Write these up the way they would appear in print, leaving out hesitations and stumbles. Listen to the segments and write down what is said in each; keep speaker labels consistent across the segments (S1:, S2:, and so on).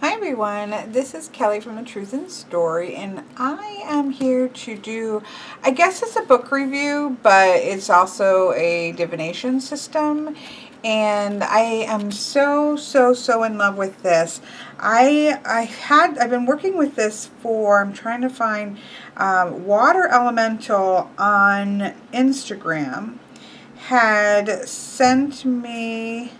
S1: Hi everyone, this is Kelly from The Truth in Story, and I am here to do, I guess it's a book review, but it's also a divination system, and I am so in love with this. I've been working with this for, I'm trying to find Water Elemental on Instagram had sent me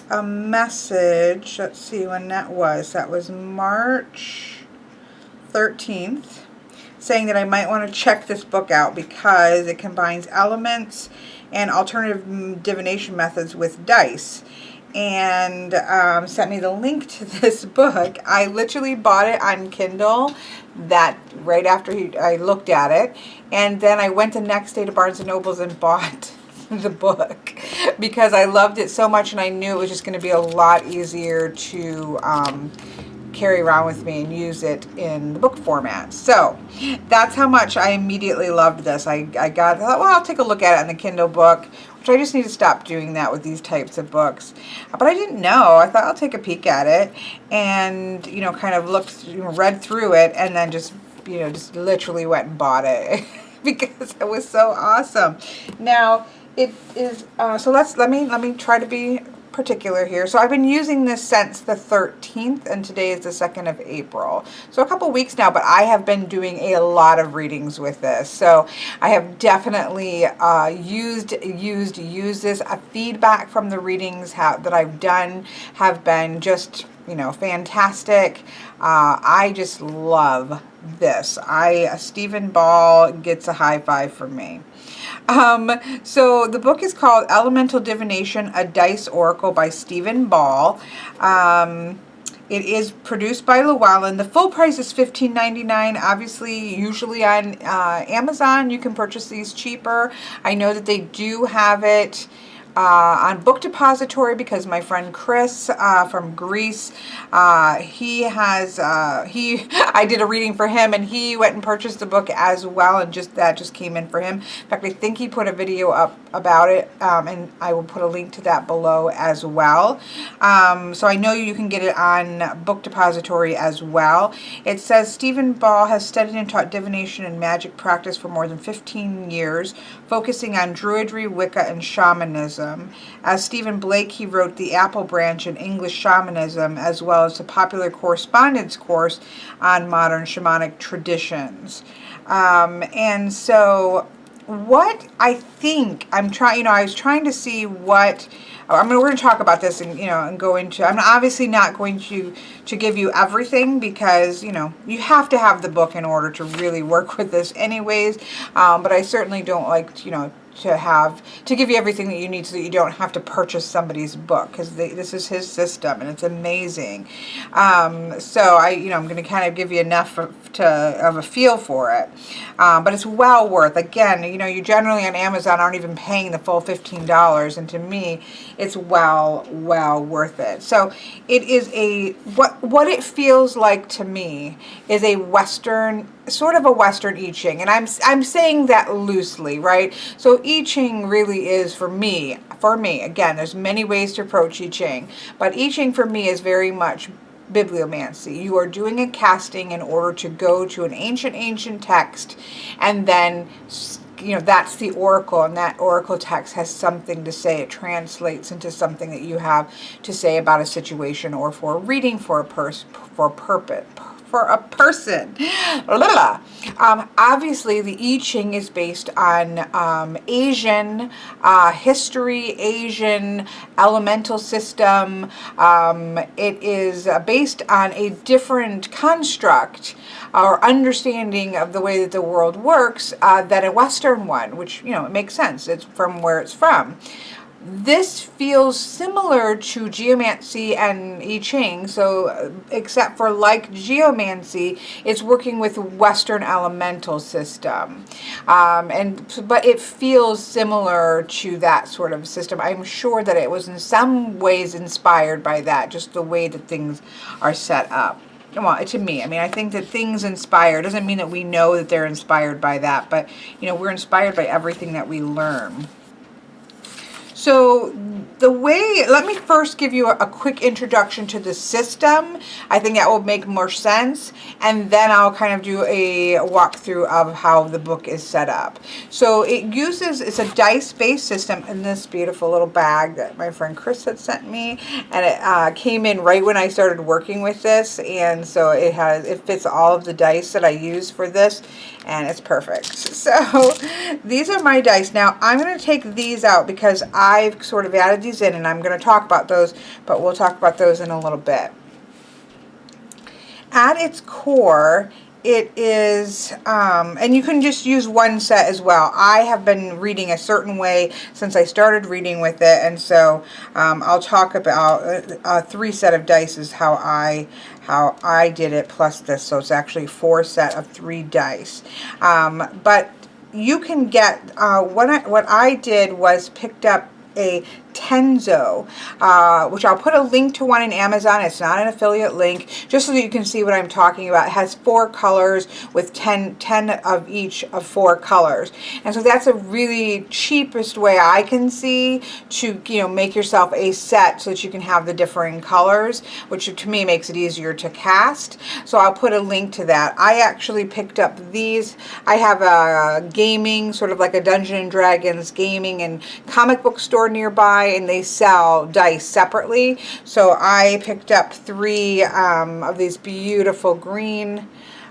S1: a message. Let's see when that was. That was March 13th, saying that I might want to check this book out because it combines elements and alternative divination methods with dice. And sent me the link to this book. I literally bought it on Kindle that right after I looked at it, and then I went the next day to Barnes and Nobles and bought the book because I loved it so much, and I knew it was just going to be a lot easier to carry around with me and use it in the book format. So that's how much I immediately loved this. I thought, well, I'll take a look at it in the Kindle book, which I just need to stop doing that with these types of books. But I didn't know. I thought I'll take a peek at it and, kind of looked, read through it, and then just literally went and bought it because it was so awesome. Now, it is, so let me try to be particular here. So I've been using this since the 13th, and today is the 2nd of April. So a couple weeks now, but I have been doing a lot of readings with this. So I have definitely used this. Feedback from the readings that I've done have been just, fantastic. I just love this. Stephen Ball gets a high five from me. So the book is called Elemental Divination, a Dice Oracle by Stephen Ball. It is produced by Llewellyn. The full price is $15.99. Obviously, usually on Amazon, you can purchase these cheaper. I know that they do have it on Book Depository because my friend Chris from Greece, I did a reading for him, and he went and purchased the book as well, and that just came in for him. In fact, I think he put a video up about it, and I will put a link to that below as well. So I know you can get it on Book Depository as well. It says Stephen Ball has studied and taught divination and magic practice for more than 15 years, focusing on druidry, Wicca, and shamanism. As Stephen Blake, he wrote The Apple Branch in English Shamanism, as well as the popular correspondence course on modern shamanic traditions. And so what I think I'm trying, I was trying to see what, we're going to talk about this and, and go into, I'm obviously not going to give you everything because, you have to have the book in order to really work with this anyways. But I certainly don't like, to give you everything that you need so that you don't have to purchase somebody's book, because this is his system and it's amazing. So I'm going to kind of give you enough of a feel for it. But it's well worth. Again, you generally on Amazon aren't even paying the full $15, and to me, it's well worth it. So it is what it feels like to me is a Western, sort of a Western I Ching, and I'm saying that loosely, right? So I Ching really is for me. Again, there's many ways to approach I Ching, but I Ching for me is very much bibliomancy. You are doing a casting in order to go to an ancient text, and then that's the oracle, and that oracle text has something to say. It translates into something that you have to say about a situation or for a reading for a person. Obviously, the I Ching is based on Asian history, Asian elemental system. It is based on a different construct or understanding of the way that the world works than a Western one, which, it makes sense. It's from where it's from. This feels similar to geomancy and I Ching, so except for like geomancy, it's working with Western elemental system, but it feels similar to that sort of system. I'm sure that it was in some ways inspired by that, just the way that things are set up. Well, to me, I think that things inspire doesn't mean that we know that they're inspired by that, but we're inspired by everything that we learn. So the way, let me first give you a quick introduction to the system. I think that will make more sense. And then I'll kind of do a walkthrough of how the book is set up. So it's a dice-based system in this beautiful little bag that my friend Chris had sent me. And it came in right when I started working with this. And so it fits all of the dice that I use for this. And it's perfect. So these are my dice. Now I'm going to take these out because I've sort of added these in, and I'm going to talk about those, but we'll talk about those in a little bit. At its core, it is, and you can just use one set as well. I have been reading a certain way since I started reading with it, and so I'll talk about a 3 set of dice is how I did it plus this. So it's actually 4 set of 3 dice. But you can get, what I did was picked up a Tenzo, which I'll put a link to one in Amazon. It's not an affiliate link, just so that you can see what I'm talking about. It has 4 colors with 10 of each of 4 colors. And so that's a really cheapest way I can see to, make yourself a set so that you can have the differing colors, which to me makes it easier to cast. So I'll put a link to that. I actually picked up these. I have a gaming, sort of like a Dungeons & Dragons gaming and comic book store nearby, and they sell dice separately. So I picked up 3 of these beautiful green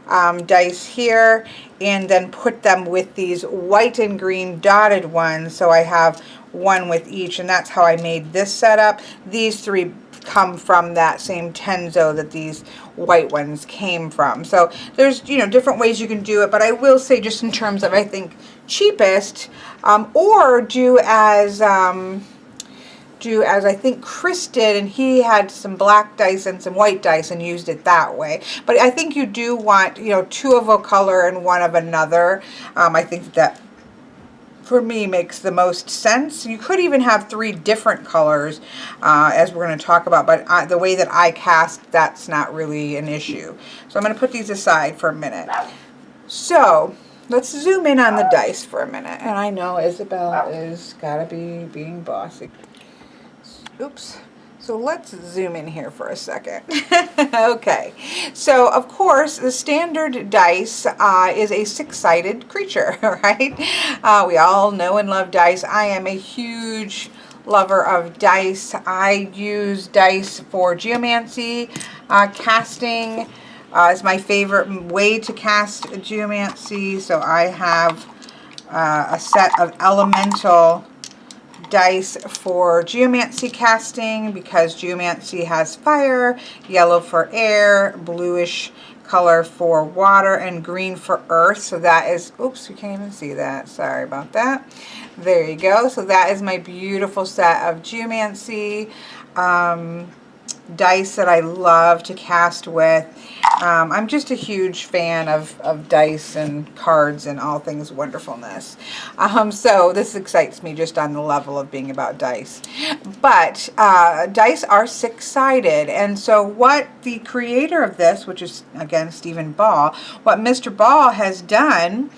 S1: dice here, and then put them with these white and green dotted ones. So I have one with each, and that's how I made this setup. These 3 come from that same Tenzo that these white ones came from. So there's different ways you can do it, but I will say, just in terms of, I think, cheapest, or do as I think Chris did, and he had some black dice and some white dice and used it that way. But I think you do want 2 of a color and 1 of another. I think that for me makes the most sense. You could even have 3 different colors, as we're going to talk about, but the way that I cast, that's not really an issue. So I'm going to put these aside for a minute. So let's zoom in on the dice for a minute. And I know Isabel is gotta be being bossy. Oops. So let's zoom in here for a second. Okay, so of course the standard dice is a 6-sided creature, right? We all know and love dice. I am a huge lover of dice. I use dice for geomancy, casting. It's my favorite way to cast geomancy. So I have a set of elemental dice for geomancy casting, because geomancy has fire, yellow for air, bluish color for water, and green for earth. So that is, oops, you can't even see that. Sorry about that. There you go. So that is my beautiful set of geomancy dice that I love to cast with. I'm just a huge fan of dice and cards and all things wonderfulness. So this excites me just on the level of being about dice. But dice are 6-sided, and so what the creator of this, which is again Stephen Ball, what Mr. Ball has done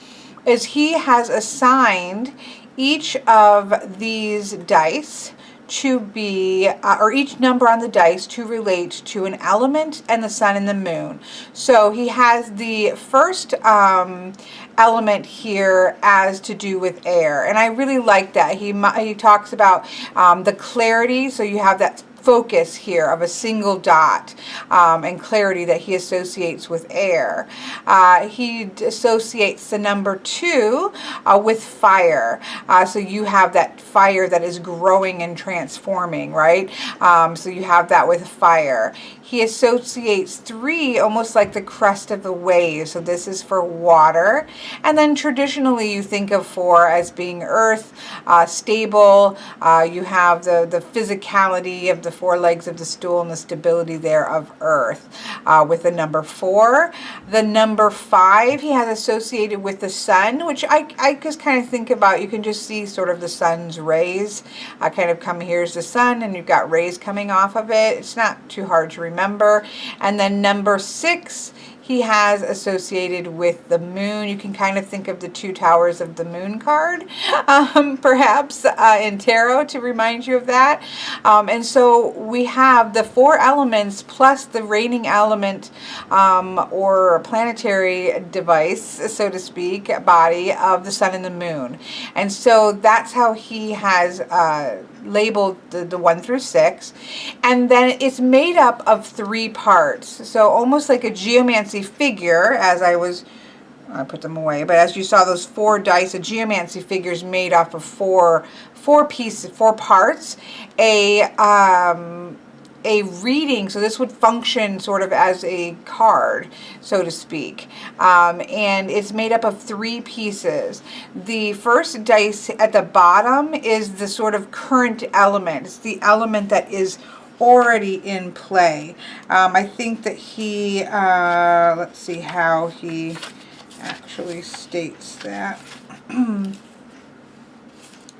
S1: is he has assigned each of these dice to be, or each number on the dice to relate to an element and the sun and the moon. So he has the first element here as to do with air, and I really like that. He talks about the clarity, so you have that focus here of a single dot, and clarity that he associates with air. He associates the number 2 with fire. So you have that fire that is growing and transforming, right? So you have that with fire. He associates 3 almost like the crest of the wave. So this is for water. And then traditionally you think of 4 as being earth, stable. You have the physicality of the 4 legs of the stool and the stability there of earth, with the number 4. The number 5 he has associated with the sun, which I just kind of think about. You can just see sort of the sun's rays kind of come. Here's the sun, and you've got rays coming off of it. It's not too hard to remember. And then number 6 he has associated with the moon. You can kind of think of the two towers of the moon card, perhaps in tarot, to remind you of that. And so we have the four elements plus the reigning element, or planetary device, so to speak, body of the sun and the moon. And so that's how he has labeled the 1 through 6. And then it's made up of 3 parts. So almost like a geomancy figure, as I put them away, but as you saw, those 4 dice, a geomancy figure is made up of four pieces, 4 parts. A reading, so this would function sort of as a card, so to speak, and it's made up of 3 pieces. The first dice at the bottom is the sort of current element. It's the element that is already in play. I think that he, let's see how he actually states that.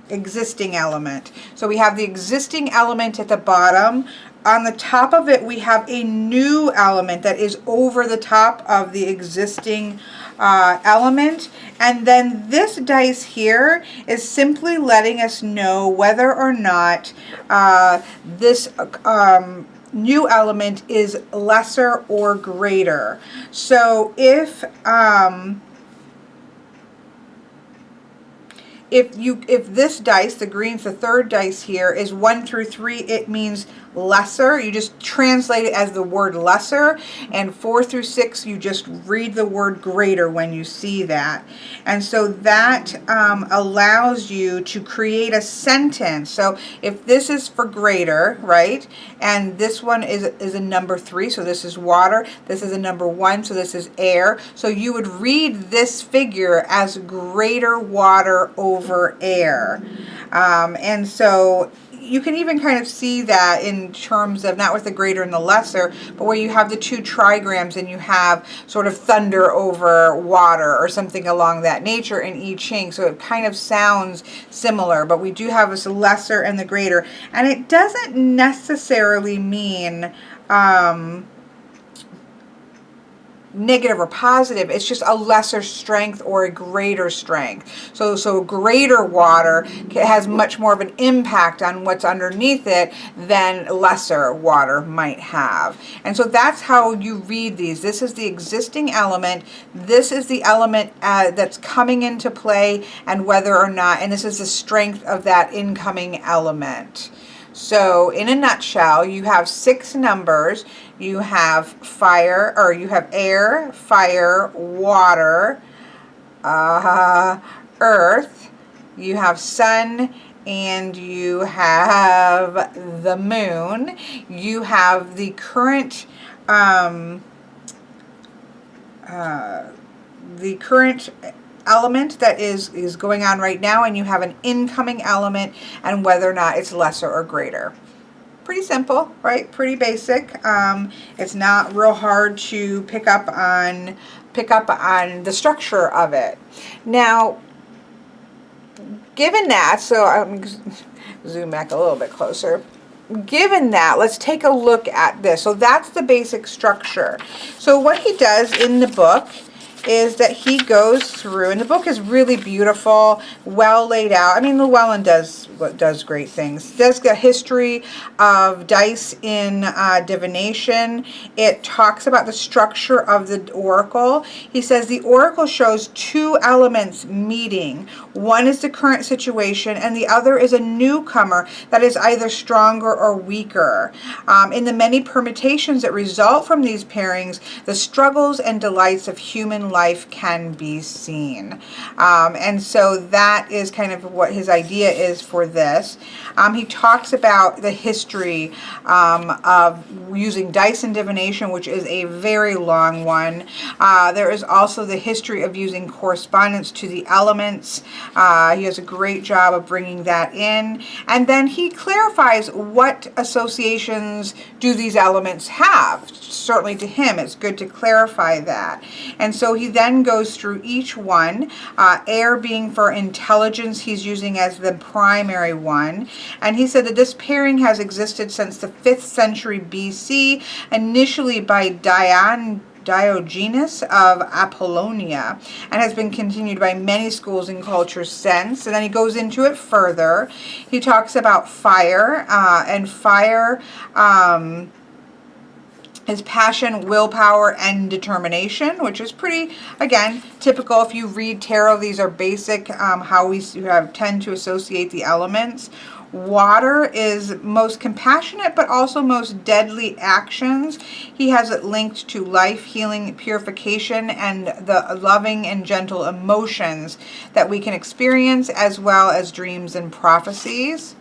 S1: Existing element. So we have the existing element at the bottom. On the top of it, we have a new element that is over the top of the existing element. And then this dice here is simply letting us know whether or not this new element is lesser or greater. So if this dice, the green's the third dice here, is 1 through 3, it means lesser. You just translate it as the word lesser. And 4 through 6, you just read the word greater when you see that. And so that allows you to create a sentence. So if this is for greater, right, and this one is a number 3, so this is water, this is a number 1, so this is air. So you would read this figure as greater water over air. And so you can even kind of see that in terms of not with the greater and the lesser, but where you have the 2 trigrams and you have sort of thunder over water or something along that nature in I Ching. So it kind of sounds similar, but we do have this lesser and the greater. And it doesn't necessarily mean negative or positive. It's just a lesser strength or a greater strength. So greater water has much more of an impact on what's underneath it than lesser water might have. And so that's how you read these. This is the existing element. This is the element that's coming into play, and whether or not, and this is the strength of that incoming element. So in a nutshell, you have 6 numbers. You have fire, or you have air, fire, water, earth, you have sun, and you have the moon. You have the current element that is going on right now, and you have an incoming element, and whether or not it's lesser or greater. Pretty simple, right? Pretty basic. It's not real hard to pick up on the structure of it. Now, given that, so I'm zoom back a little bit closer. Given that, let's take a look at this. So that's the basic structure. So what he does in the book is that he goes through, and the book is really beautiful, well laid out. I mean, Llewellyn does great things. It does a history of dice in divination. It talks about the structure of the oracle. He says the oracle shows 2 elements meeting. One is the current situation, and the other is a newcomer that is either stronger or weaker. In the many permutations that result from these pairings, the struggles and delights of human life can be seen. And so that is kind of what his idea is for this. He talks about the history of using dice in divination, which is a very long one. There is also the history of using correspondence to the elements. He does a great job of bringing that in. And then he clarifies what associations do these elements have. Certainly to him, it's good to clarify that. And so he then goes through each one. Air being for intelligence, he's using as the primary one. And he said that this pairing has existed since the 5th century BC, initially by Diogenes of Apollonia, and has been continued by many schools and cultures since. And then he goes into it further. He talks about fire, and fire is passion, willpower, and determination, which is pretty, again, typical. If you read tarot, these are basic, how we tend to associate the elements. Water is most compassionate, but also most deadly actions. He has it linked to life, healing, purification, and the loving and gentle emotions that we can experience, as well as dreams and prophecies.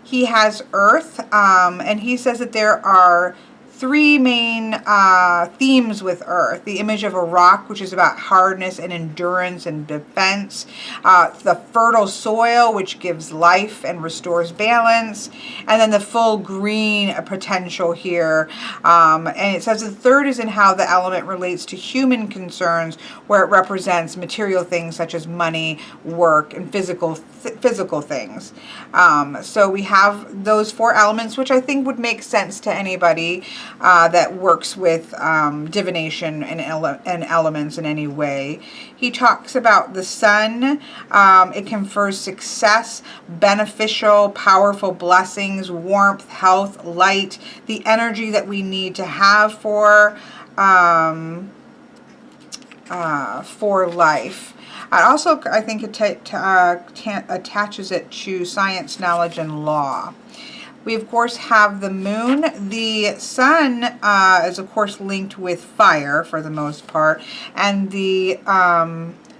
S1: He has earth, and he says that there are three main themes with earth. The image of a rock, which is about hardness and endurance and defense. The fertile soil, which gives life and restores balance. And then the full green potential here. And it says the third is in how the element relates to human concerns, where it represents material things such as money, work, and physical things. So we have those four elements, which I think would make sense to anybody that works with divination and elements in any way. He talks about the sun. It confers success, beneficial, powerful blessings, warmth, health, light, the energy that we need to have for life. Also, I think it attaches it to science, knowledge, and law. We, of course, have the moon. The sun is, of course, linked with fire for the most part. And the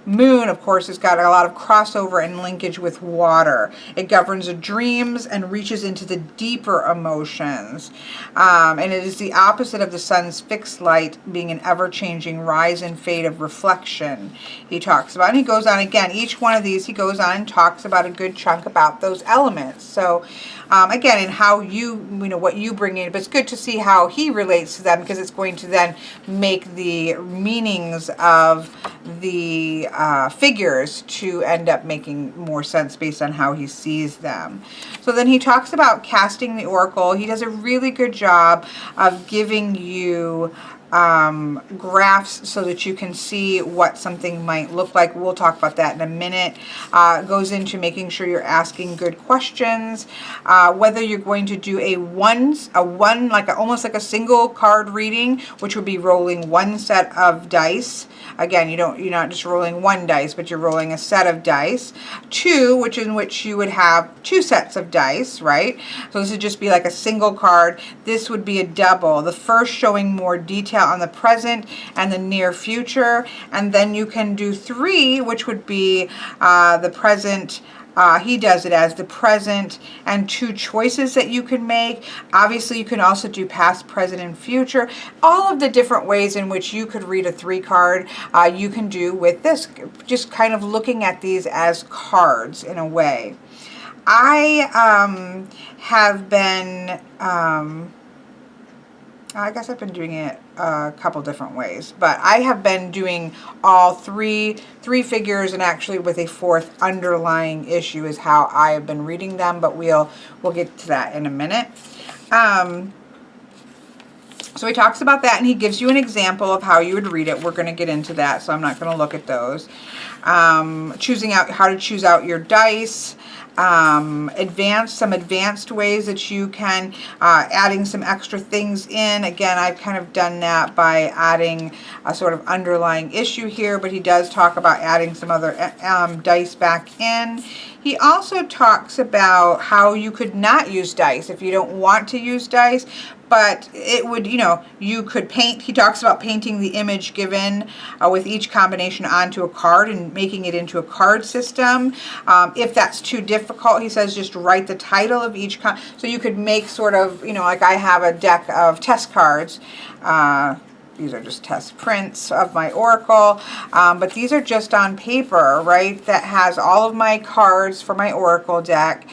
S1: moon, of course, has got a lot of crossover and linkage with water. It governs the dreams and reaches into the deeper emotions. And it is the opposite of the sun's fixed light, being an ever-changing rise and fade of reflection. He talks about, and he goes on again, each one of these, he goes on and talks about a good chunk about those elements. So, again, and how you know, what you bring in, but it's good to see how he relates to them, because it's going to then make the meanings of the figures to end up making more sense based on how he sees them. So then he talks about casting the oracle. He does a really good job of giving you graphs so that you can see what something might look like. We'll talk about that in a minute. Goes into making sure you're asking good questions. Whether you're going to do almost like a single card reading, which would be rolling one set of dice. Again, you're not just rolling one dice, but you're rolling a set of dice. Two, in which you would have two sets of dice, right? So this would just be like a single card. This would be a double. The first showing more detail on the present and the near future. And then you can do three, which would be the present. He does it as the present and two choices that you can make. Obviously, you can also do past, present, and future. All of the different ways in which you could read a 3-card, you can do with this. Just kind of looking at these as cards in a way. I have been... I guess I've been doing it a couple different ways, but I have been doing all three figures, and actually with a fourth underlying issue is how I have been reading them, but we'll get to that in a minute. So he talks about that, and he gives you an example of how you would read it. We're going to get into that, so I'm not going to look at those. Choosing out how to choose out your dice. Some advanced ways that you can, adding some extra things in. Again, I've kind of done that by adding a sort of underlying issue here, but he does talk about adding some other dice back in. He also talks about how you could not use dice if you don't want to use dice, but it would, you could paint. He talks about painting the image given with each combination onto a card and making it into a card system. If that's too difficult, he says just write the title of each so you could make sort of, like I have a deck of test cards. These are just test prints of my oracle, but these are just on paper, right? That has all of my cards for my oracle deck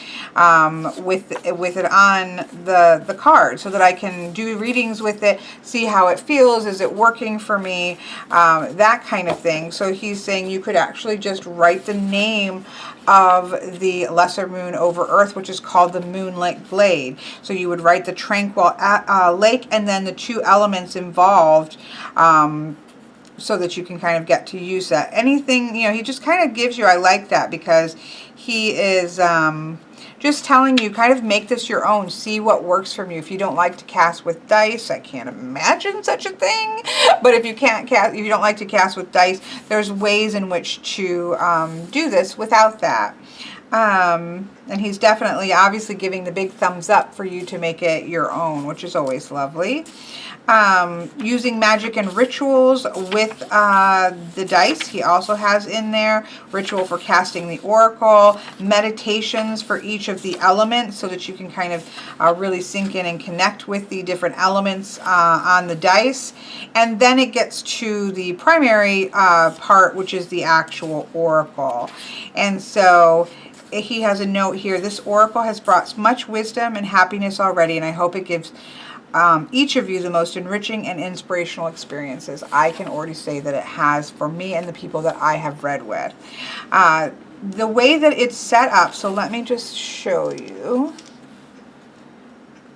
S1: with it on the card, so that I can do readings with it, see how it feels, is it working for me, that kind of thing. So he's saying you could actually just write the name of the lesser moon over earth, which is called the moonlit glade. So you would write the tranquil lake, and then the two elements involved first. So that you can kind of get to use that. Anything, you know, he just kind of gives you, I like that because he is just telling you, kind of make this your own. See what works for you. If you don't like to cast with dice, I can't imagine such a thing. But if you can't cast, if you don't like to cast with dice, there's ways in which to do this without that. And he's definitely, obviously giving the big thumbs up for you to make it your own, which is always lovely. Using magic and rituals with the dice. He also has in there ritual for casting the oracle, meditations for each of the elements so that you can kind of really sink in and connect with the different elements on the dice. And then it gets to the primary part, which is the actual oracle. And so he has a note here, this oracle has brought much wisdom and happiness already, and I hope it gives each of you the most enriching and inspirational experiences. I can already say that it has for me and the people that I have read with. The way that it's set up, so let me just show you.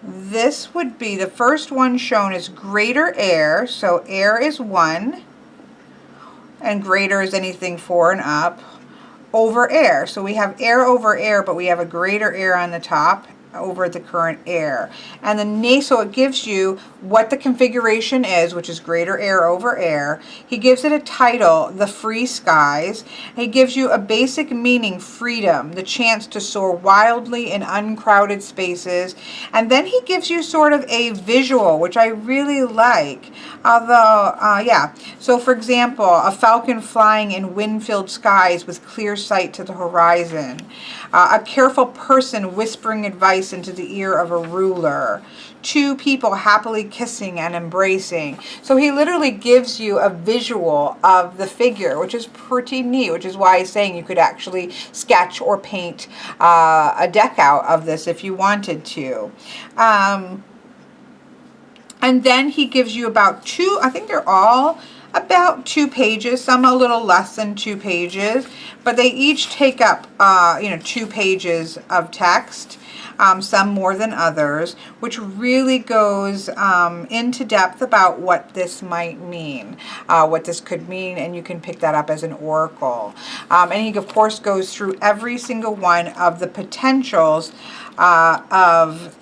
S1: This would be, the first one shown is greater air, so air is 1, and greater is anything 4 and up. Over air, so we have air over air, but we have a greater air on the top over the current air. And the so it gives you what the configuration is, which is greater air over air. He gives it a title, the free skies. He gives you a basic meaning, freedom, the chance to soar wildly in uncrowded spaces. And then he gives you sort of a visual, which I really like. Although, yeah. So for example, a falcon flying in wind-filled skies with clear sight to the horizon. A careful person whispering advice into the ear of a ruler. 2 people happily kissing and embracing. So he literally gives you a visual of the figure, which is pretty neat, which is why he's saying you could actually sketch or paint a deck out of this if you wanted to. And then he gives you about 2, I think they're all about 2 pages, some a little less than 2 pages, but they each take up, 2 pages of text, some more than others, which really goes into depth about what this might mean, what this could mean, and you can pick that up as an oracle. And he, of course, goes through every single one of the potentials of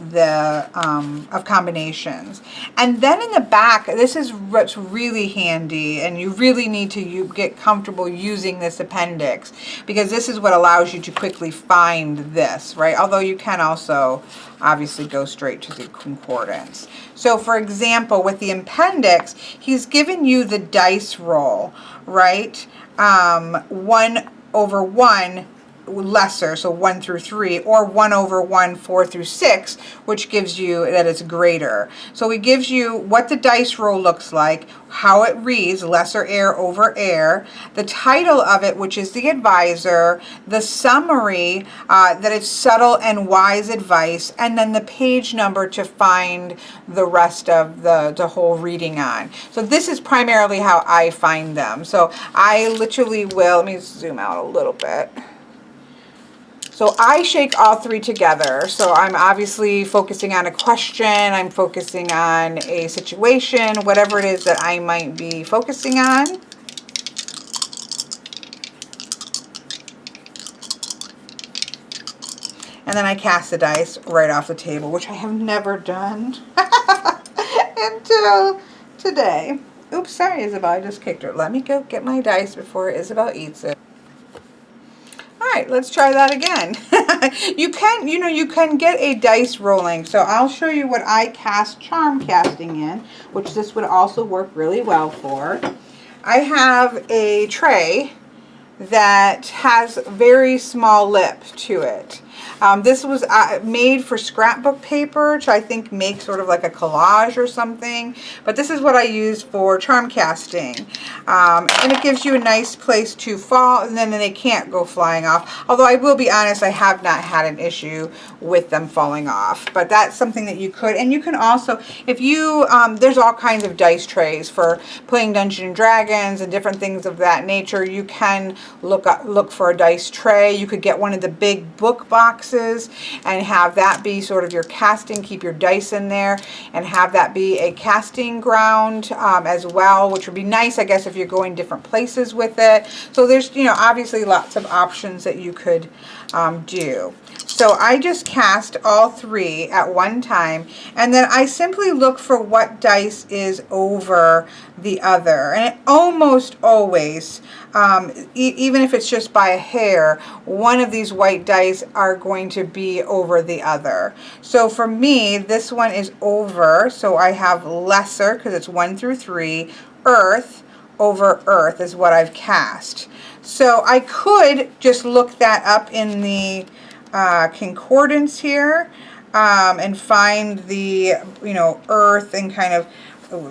S1: combinations. And then in the back, this is what's really handy, and you really need to get comfortable using this appendix, because this is what allows you to quickly find this, right? Although you can also obviously go straight to the concordance. So for example, with the appendix, he's given you the dice roll, right? 1 over 1 lesser, so 1 through 3, or 1 over 1, 4 through 6, which gives you that it's greater. So he gives you what the dice roll looks like, how it reads, lesser air over air, the title of it, which is the advisor, the summary, that it's subtle and wise advice, and then the page number to find the rest of the whole reading on. So this is primarily how I find them. So I literally will, let me zoom out a little bit. So I shake all 3 together. So I'm obviously focusing on a question, I'm focusing on a situation, whatever it is that I might be focusing on. And then I cast the dice right off the table, which I have never done until today. Oops, sorry, Isabel, I just kicked her. Let me go get my dice before Isabel eats it. All right, let's try that again. You can get a dice rolling. So I'll show you what I cast charm casting in, which this would also work really well for. I have a tray that has very small lip to it. This was made for scrapbook paper, which I think makes sort of like a collage or something. But this is what I use for charm casting. And it gives you a nice place to fall, and then they can't go flying off. Although I will be honest, I have not had an issue with them falling off. But that's something that you could. And you can also, if you, there's all kinds of dice trays for playing Dungeons and Dragons and different things of that nature. You can look for a dice tray. You could get one of the big book boxes boxes and have that be sort of your casting, keep your dice in there and have that be a casting ground as well, which would be nice, I guess, if you're going different places with it. So there's, you know, obviously lots of options that you could do. So I just cast all 3 at one time, and then I simply look for what dice is over the other. And it almost always, even if it's just by a hair, one of these white dice are going to be over the other. So for me, this one is over, so I have lesser, because it's 1 through 3, earth over earth is what I've cast. So I could just look that up in the concordance here and find the, you know, earth and kind of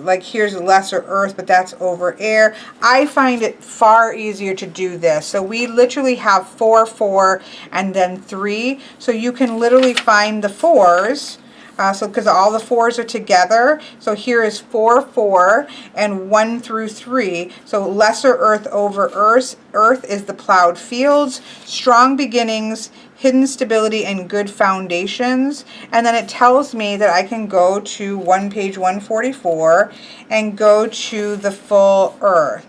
S1: like here's lesser earth, but that's over air. I find it far easier to do this. So we literally have 4, 4, and then 3. So you can literally find the 4s. So because all the 4s are together, so here is 4, 4, and 1 through 3. So lesser earth over earth. Earth is the plowed fields, strong beginnings, hidden stability, and good foundations. And then it tells me that I can go to page 144 and go to the full earth.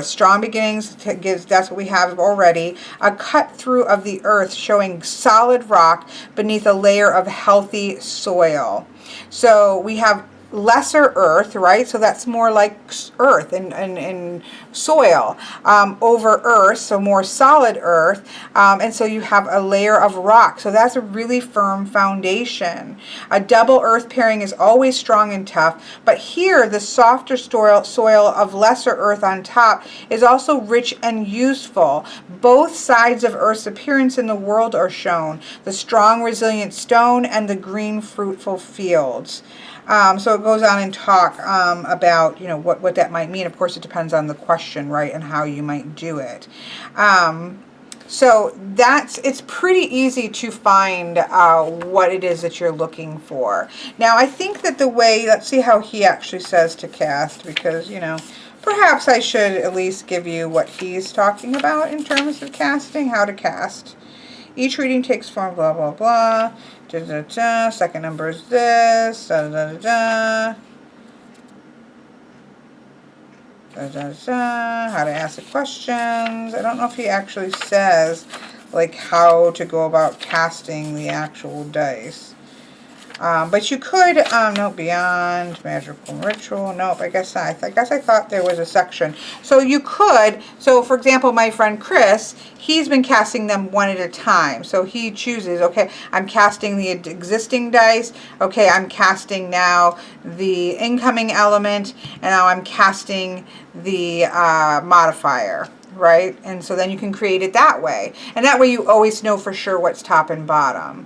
S1: Strong beginnings gives, that's what we have already. A cut through of the earth showing solid rock beneath a layer of healthy soil. So we have lesser earth, right? So that's more like earth and soil over earth, so more solid earth. And so you have a layer of rock. So that's a really firm foundation. A double earth pairing is always strong and tough, but here the softer soil of lesser earth on top is also rich and useful. Both sides of earth's appearance in the world are shown, the strong resilient stone and the green fruitful fields. So it goes on and talk about, you know, what that might mean. Of course, it depends on the question, right, and how you might do it. So it's pretty easy to find what it is that you're looking for. Now, I think that the way, let's see how he actually says to cast, because, you know, perhaps I should at least give you what he's talking about in terms of casting, how to cast. Each reading takes form, blah, blah, blah. Da, da, da. Second number is this. Da, da, da, da. Da, da, da. How to ask the questions. I don't know if he actually says, like, how to go about casting the actual dice. But you could, no, beyond, magical ritual, nope, I guess not. I guess I thought there was a section. So you could, so for example, my friend Chris, he's been casting them one at a time. So he chooses, okay, I'm casting the existing dice, okay, I'm casting now the incoming element, and now I'm casting the modifier. Right? And so then you can create it that way. And that way you always know for sure what's top and bottom.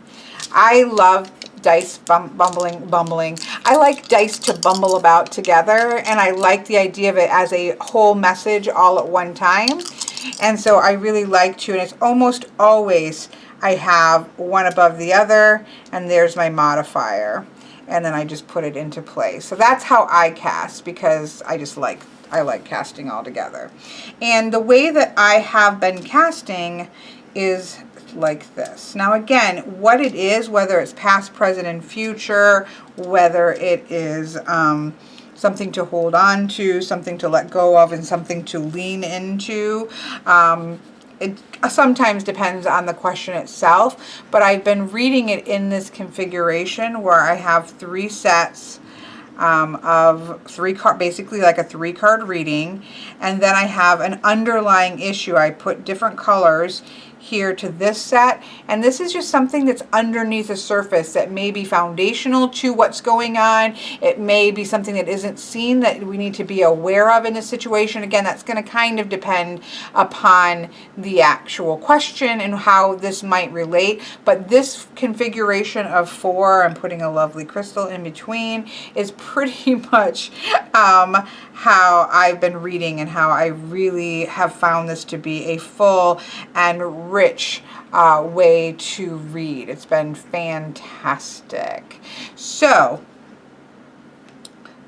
S1: I love dice bumbling. I like dice to bumble about together, and I like the idea of it as a whole message all at one time. And so I really like to, and it's almost always I have one above the other, and there's my modifier. And then I just put it into place. So that's how I cast, because I like casting all together. And the way that I have been casting is like this. Now again, what it is, whether it's past, present, and future, whether it is something to hold on to, something to let go of, and something to lean into, it sometimes depends on the question itself, but I've been reading it in this configuration where I have 3 sets of 3 card, basically like a 3-card reading, and then I have an underlying issue. I put different colors here to this set, and this is just something that's underneath the surface that may be foundational to what's going on. It may be something that isn't seen that we need to be aware of in this situation. Again, that's going to kind of depend upon the actual question and how this might relate, but this configuration of 4, I'm putting a lovely crystal in between, is pretty much how I've been reading and how I really have found this to be a full and rich way to read. It's been fantastic. So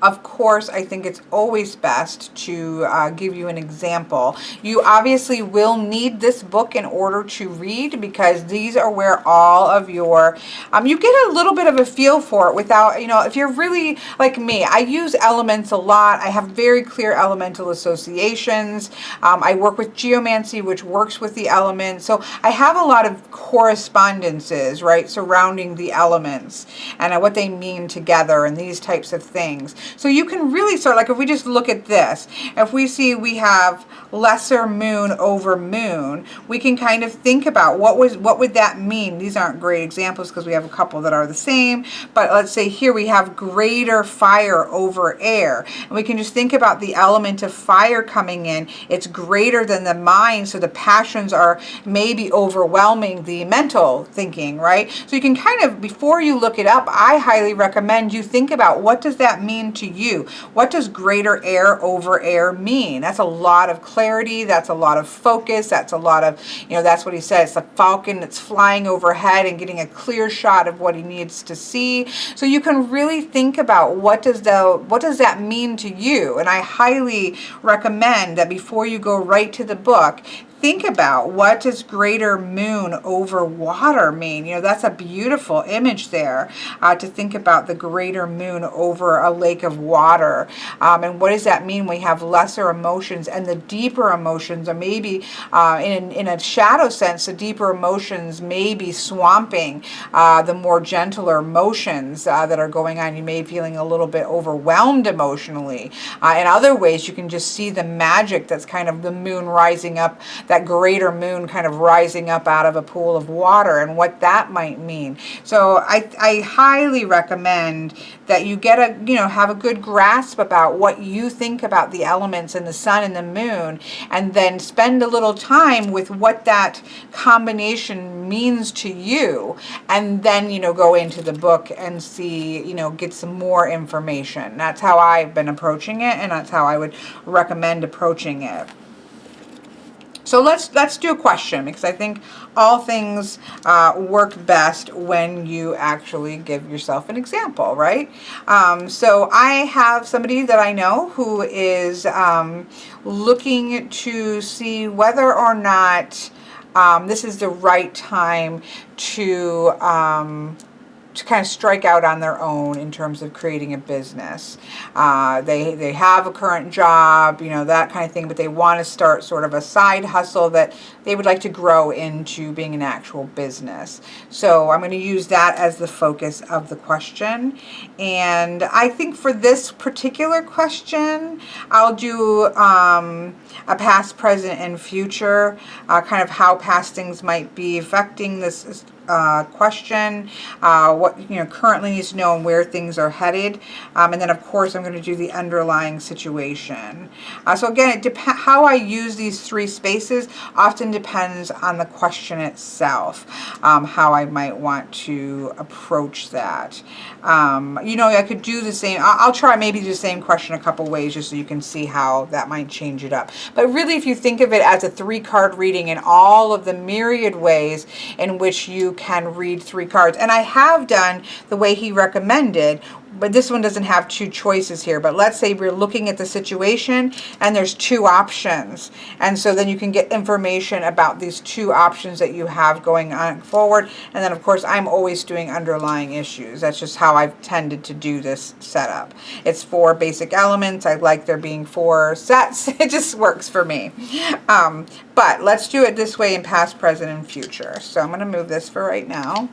S1: Of course, I think it's always best to give you an example. You obviously will need this book in order to read, because these are where all of your, you get a little bit of a feel for it without, if you're really like me, I use elements a lot. I have very clear elemental associations. I work with geomancy, which works with the elements. So I have a lot of correspondences, right, surrounding the elements and what they mean together and these types of things. So you can really start, like if we just look at this, if we see we have lesser moon over moon, we can kind of think about what would that mean. These aren't great examples because we have a couple that are the same, but let's say here we have greater fire over air. And we can just think about the element of fire coming in. It's greater than the mind, so the passions are maybe overwhelming the mental thinking, right? So you can kind of, before you look it up, I highly recommend you think about, what does that mean to you? What does greater air over air mean? That's a lot of clarity. That's a lot of focus. That's a lot of, that's what he said. It's a falcon that's flying overhead and getting a clear shot of what he needs to see. So you can really think about, what does that mean to you? And I highly recommend that before you go right to the book, think about, what does greater moon over water mean? That's a beautiful image there, to think about the greater moon over a lake of water. And what does that mean? We have lesser emotions, and the deeper emotions are maybe, in a shadow sense, the deeper emotions may be swamping the more gentler emotions that are going on. You may be feeling a little bit overwhelmed emotionally. In other ways, you can just see the magic that's kind of the moon rising up, that greater moon kind of rising up out of a pool of water, and what that might mean. So I highly recommend that you get have a good grasp about what you think about the elements and the sun and the moon, and then spend a little time with what that combination means to you, and then go into the book and see, get some more information. That's how I've been approaching it, and that's how I would recommend approaching it. So let's do a question, because I think all things work best when you actually give yourself an example, right? So I have somebody that I know who is looking to see whether or not this is the right time to kind of strike out on their own in terms of creating a business. They have a current job, that kind of thing, but they want to start sort of a side hustle that they would like to grow into being an actual business. So I'm going to use that as the focus of the question. And I think for this particular question, I'll do a past, present, and future, kind of how past things might be affecting this question, what currently needs to know, and where things are headed, and then of course I'm going to do the underlying situation. So again, how I use these three spaces often depends on the question itself, how I might want to approach that. I could do the same. I'll try maybe the same question a couple ways, just so you can see how that might change it up. But really, if you think of it as a 3-card reading and all of the myriad ways in which you can read 3 cards, and I have done the way he recommended, but this one doesn't have 2 choices here. But let's say we're looking at the situation and there's 2 options, and so then you can get information about these 2 options that you have going on forward. And then of course I'm always doing underlying issues. That's just how I've tended to do this setup. It's 4 basic elements. I like there being 4 sets. It just works for me. But let's do it this way in past, present, and future. So I'm going to move this for right now.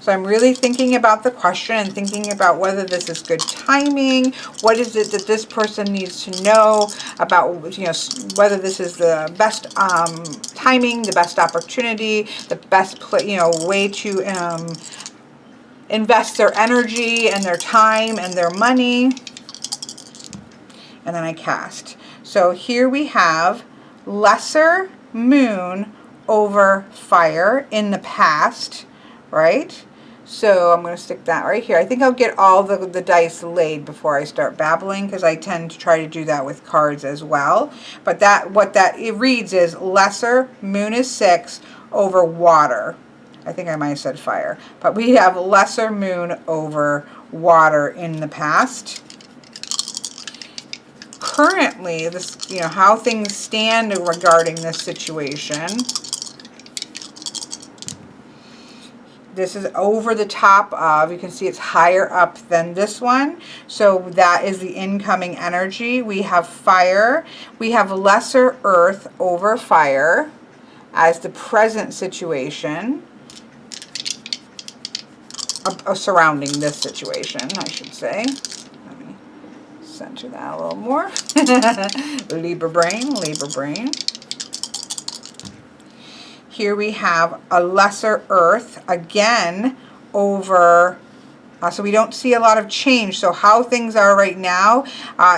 S1: So I'm really thinking about the question and thinking about whether this is good timing. What is it that this person needs to know about, whether this is the best timing, the best opportunity, the best way to invest their energy and their time and their money. And then I cast. So here we have lesser moon over fire in the past, right? So I'm going to stick that right here. I think I'll get all the dice laid before I start babbling, because I tend to try to do that with cards as well. But it reads is lesser moon is 6 over water. I think I might have said fire. But we have lesser moon over water in the past. Currently, this, you know, how things stand regarding this situation. This is over the top of, you can see it's higher up than this one. So that is the incoming energy. We have fire. We have lesser earth over fire as the present situation. Surrounding this situation, I should say. Let me center that a little more. Libra brain, Libra brain. Here we have a lesser earth, again, over, so we don't see a lot of change. So how things are right now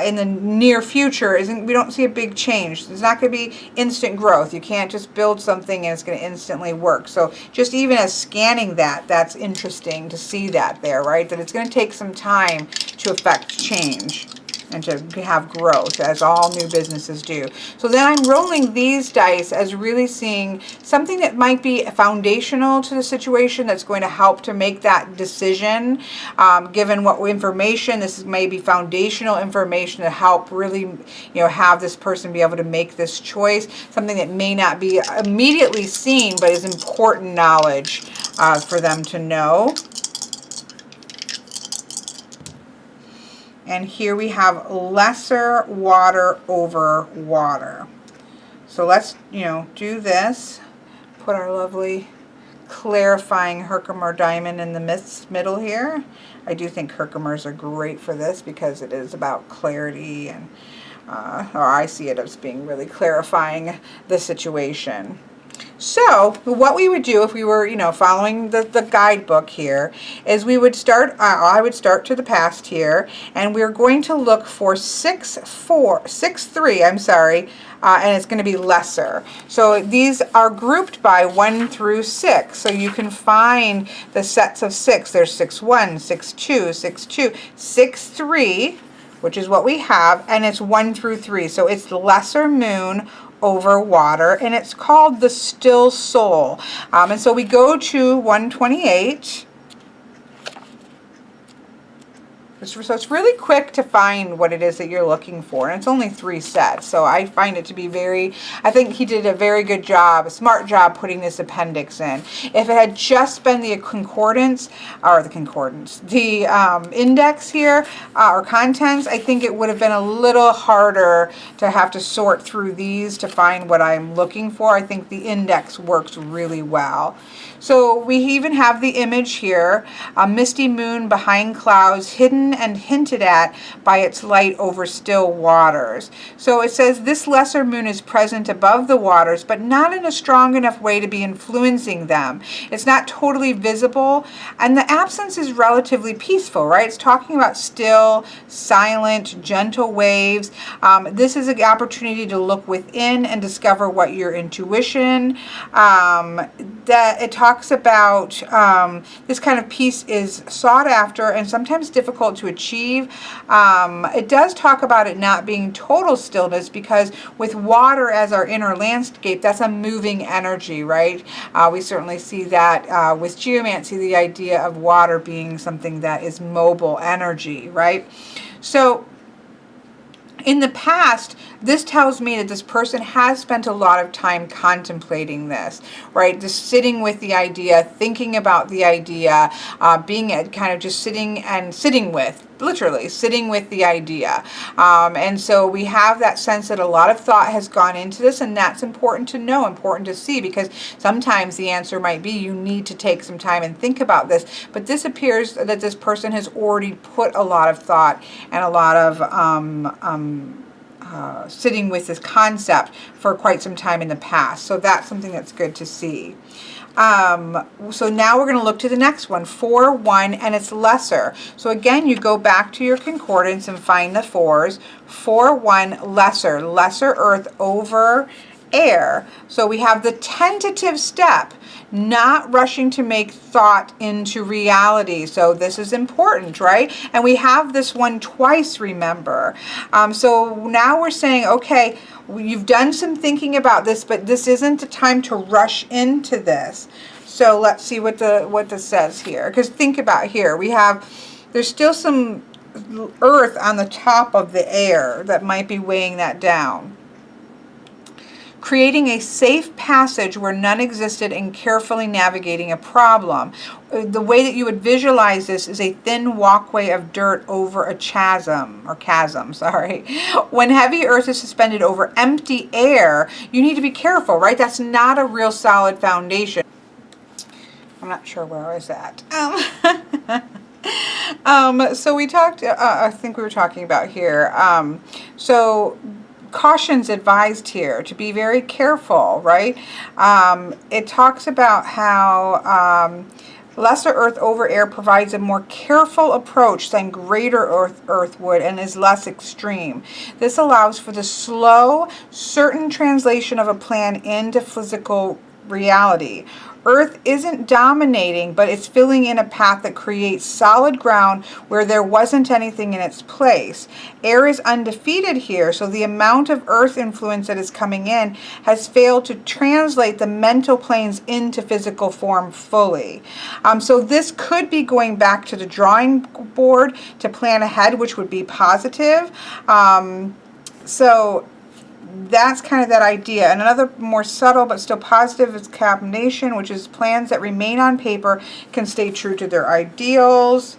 S1: in the near future, we don't see a big change. There's not going to be instant growth. You can't just build something and it's going to instantly work. So just even as scanning that, that's interesting to see that there, right? That it's going to take some time to affect change and to have growth, as all new businesses do. So then I'm rolling these dice as really seeing something that might be foundational to the situation that's going to help to make that decision. Given what information, this is maybe foundational information to help really, you know, have this person be able to make this choice. Something that may not be immediately seen, but is important knowledge for them to know. And here we have lesser water over water. So let's, you know, do this. Put our lovely clarifying Herkimer diamond in the middle here. I do think Herkimers are great for this because it is about clarity, and or I see it as being really clarifying the situation. So what we would do if we were, you know, following the guidebook here is we would start, I would start to the past here, and we're going to look for 6-3, I'm sorry, and it's going to be lesser. So these are grouped by 1 through 6. So you can find the sets of 6. There's 6-1, 6-2, 6-2, 6-3, which is what we have, and it's 1 through 3. So it's the lesser moon over water, and it's called the still soul. And so we go to 128. So it's really quick to find what it is that you're looking for, and it's only 3 sets. So I find it to be I think he did a very good job, a smart job putting this appendix in. If it had just been the concordance, the index here, or contents, I think it would have been a little harder to have to sort through these to find what I'm looking for. I think the index works really well. So we even have the image here, a misty moon behind clouds, hidden and hinted at by its light over still waters. So it says this lesser moon is present above the waters, but not in a strong enough way to be influencing them. It's not totally visible, and the absence is relatively peaceful, right? It's talking about still, silent, gentle waves. This is an opportunity to look within and discover what your intuition, that it talks about this kind of peace is sought after and sometimes difficult to achieve. It does talk about it not being total stillness, because with water as our inner landscape, that's a moving energy, right? We certainly see that with geomancy, the idea of water being something that is mobile energy, right? So in the past, this tells me that this person has spent a lot of time contemplating this, right? Just sitting with the idea, thinking about the idea, being kind of just sitting with, literally sitting with the idea. And so we have that sense that a lot of thought has gone into this, and that's important to know, important to see, because sometimes the answer might be you need to take some time and think about this. But this appears that this person has already put a lot of thought and a lot of sitting with this concept for quite some time in the past. So that's something that's good to see. So now we're going to look to the next one, 4-1, and it's lesser. So again, you go back to your concordance and find the 4s. 4-1, lesser earth over air. So we have the tentative step, not rushing to make thought into reality. So this is important, right? And we have this one twice, remember. So now we're saying, okay, you've done some thinking about this, but this isn't the time to rush into this. So let's see what this says here. Because think about here, we have there's still some earth on the top of the air that might be weighing that down. Creating a safe passage where none existed and carefully navigating a problem. The way that you would visualize this is a thin walkway of dirt over a chasm, sorry. When heavy earth is suspended over empty air, you need to be careful, right? That's not a real solid foundation. I'm not sure where I was at. So we talked, I think we were talking about here. So caution's advised here to be very careful, right? It talks about how lesser earth over air provides a more careful approach than greater earth would and is less extreme. This allows for the slow, certain translation of a plan into physical reality. Earth isn't dominating, but it's filling in a path that creates solid ground where there wasn't anything in its place. Air is undefeated here, so the amount of earth influence that is coming in has failed to translate the mental planes into physical form fully. So this could be going back to the drawing board to plan ahead, which would be positive. So that's kind of that idea. And another more subtle but still positive is combination, which is plans that remain on paper can stay true to their ideals.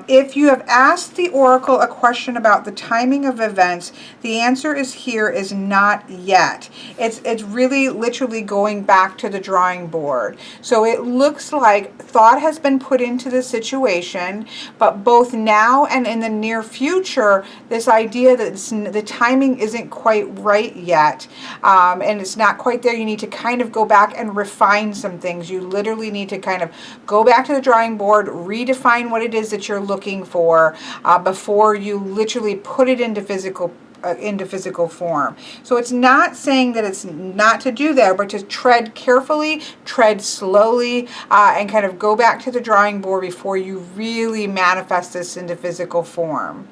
S1: If you have asked the oracle a question about the timing of events, the answer is not yet. It's really literally going back to the drawing board. So it looks like thought has been put into the situation, but both now and in the near future, this idea that the timing isn't quite right yet, and it's not quite there. You need to kind of go back and refine some things. You literally need to kind of go back to the drawing board, redefine what it is that you're looking for before you literally put it into physical form. So it's not saying that it's not to do that, but to tread carefully, tread slowly, and kind of go back to the drawing board before you really manifest this into physical form.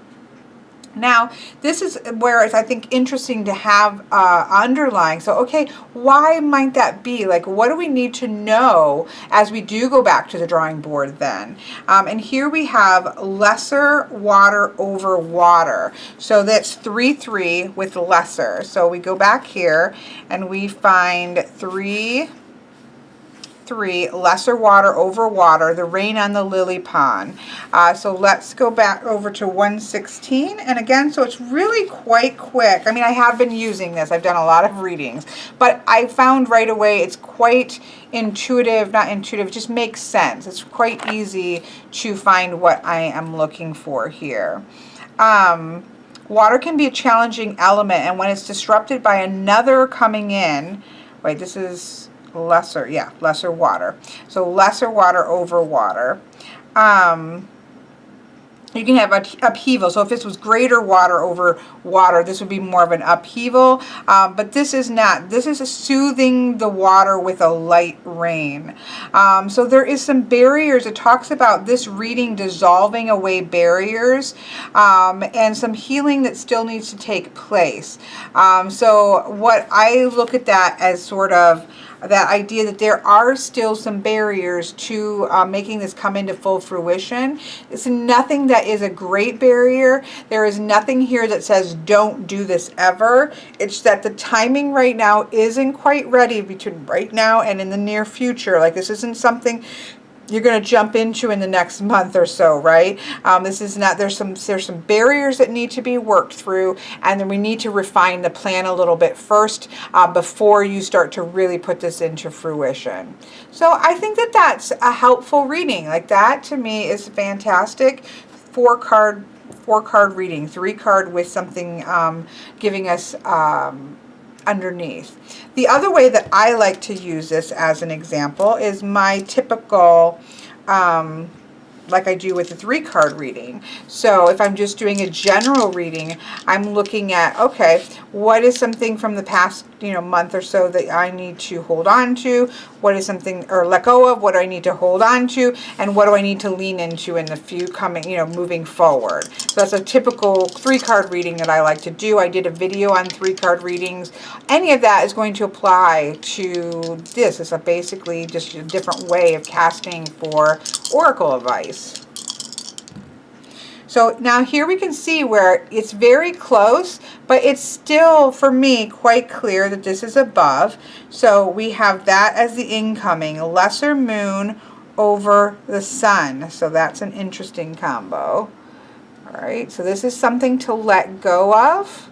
S1: Now, this is where it's, I think, interesting to have underlying. So, okay, why might that be? Like, what do we need to know as we do go back to the drawing board then? And here we have lesser water over water. So that's 3-3 with lesser. So we go back here and we find 3, lesser water over water, the rain on the lily pond. So let's go back over to 116. And again, so it's really quite quick. I mean, I have been using this. I've done a lot of readings, but I found right away it's quite intuitive, not intuitive, it just makes sense. It's quite easy to find what I am looking for here. Water can be a challenging element, and when it's disrupted by another coming in, wait, this is lesser water. So lesser water over water. You can have upheaval. So if this was greater water over water, this would be more of an upheaval. But this is not. This is a soothing the water with a light rain. So there is some barriers. It talks about this reading dissolving away barriers and some healing that still needs to take place. So what I look at that as sort of that idea that there are still some barriers to making this come into full fruition. It's nothing that is a great barrier. There is nothing here that says don't do this ever. It's that the timing right now isn't quite ready between right now and in the near future. Like, this isn't something you're going to jump into in the next month or so, right? This is not, there's some barriers that need to be worked through, and then we need to refine the plan a little bit first before you start to really put this into fruition. So I think that that's a helpful reading. Like, that to me is fantastic. Four card reading, 3 card with something giving us underneath. The other way that I like to use this as an example is my typical, like I do with the 3 card reading. So if I'm just doing a general reading, I'm looking at, okay, what is something from the past, month or so that I need to hold on to? What is something, or let go of? What do I need to hold on to? And what do I need to lean into in the few coming, moving forward? So that's a typical 3 card reading that I like to do. I did a video on 3 card readings. Any of that is going to apply to this. It's basically just a different way of casting for oracle advice. So now here we can see where it's very close, but it's still, for me, quite clear that this is above. So we have that as the incoming, lesser moon over the sun. So that's an interesting combo. All right, so this is something to let go of.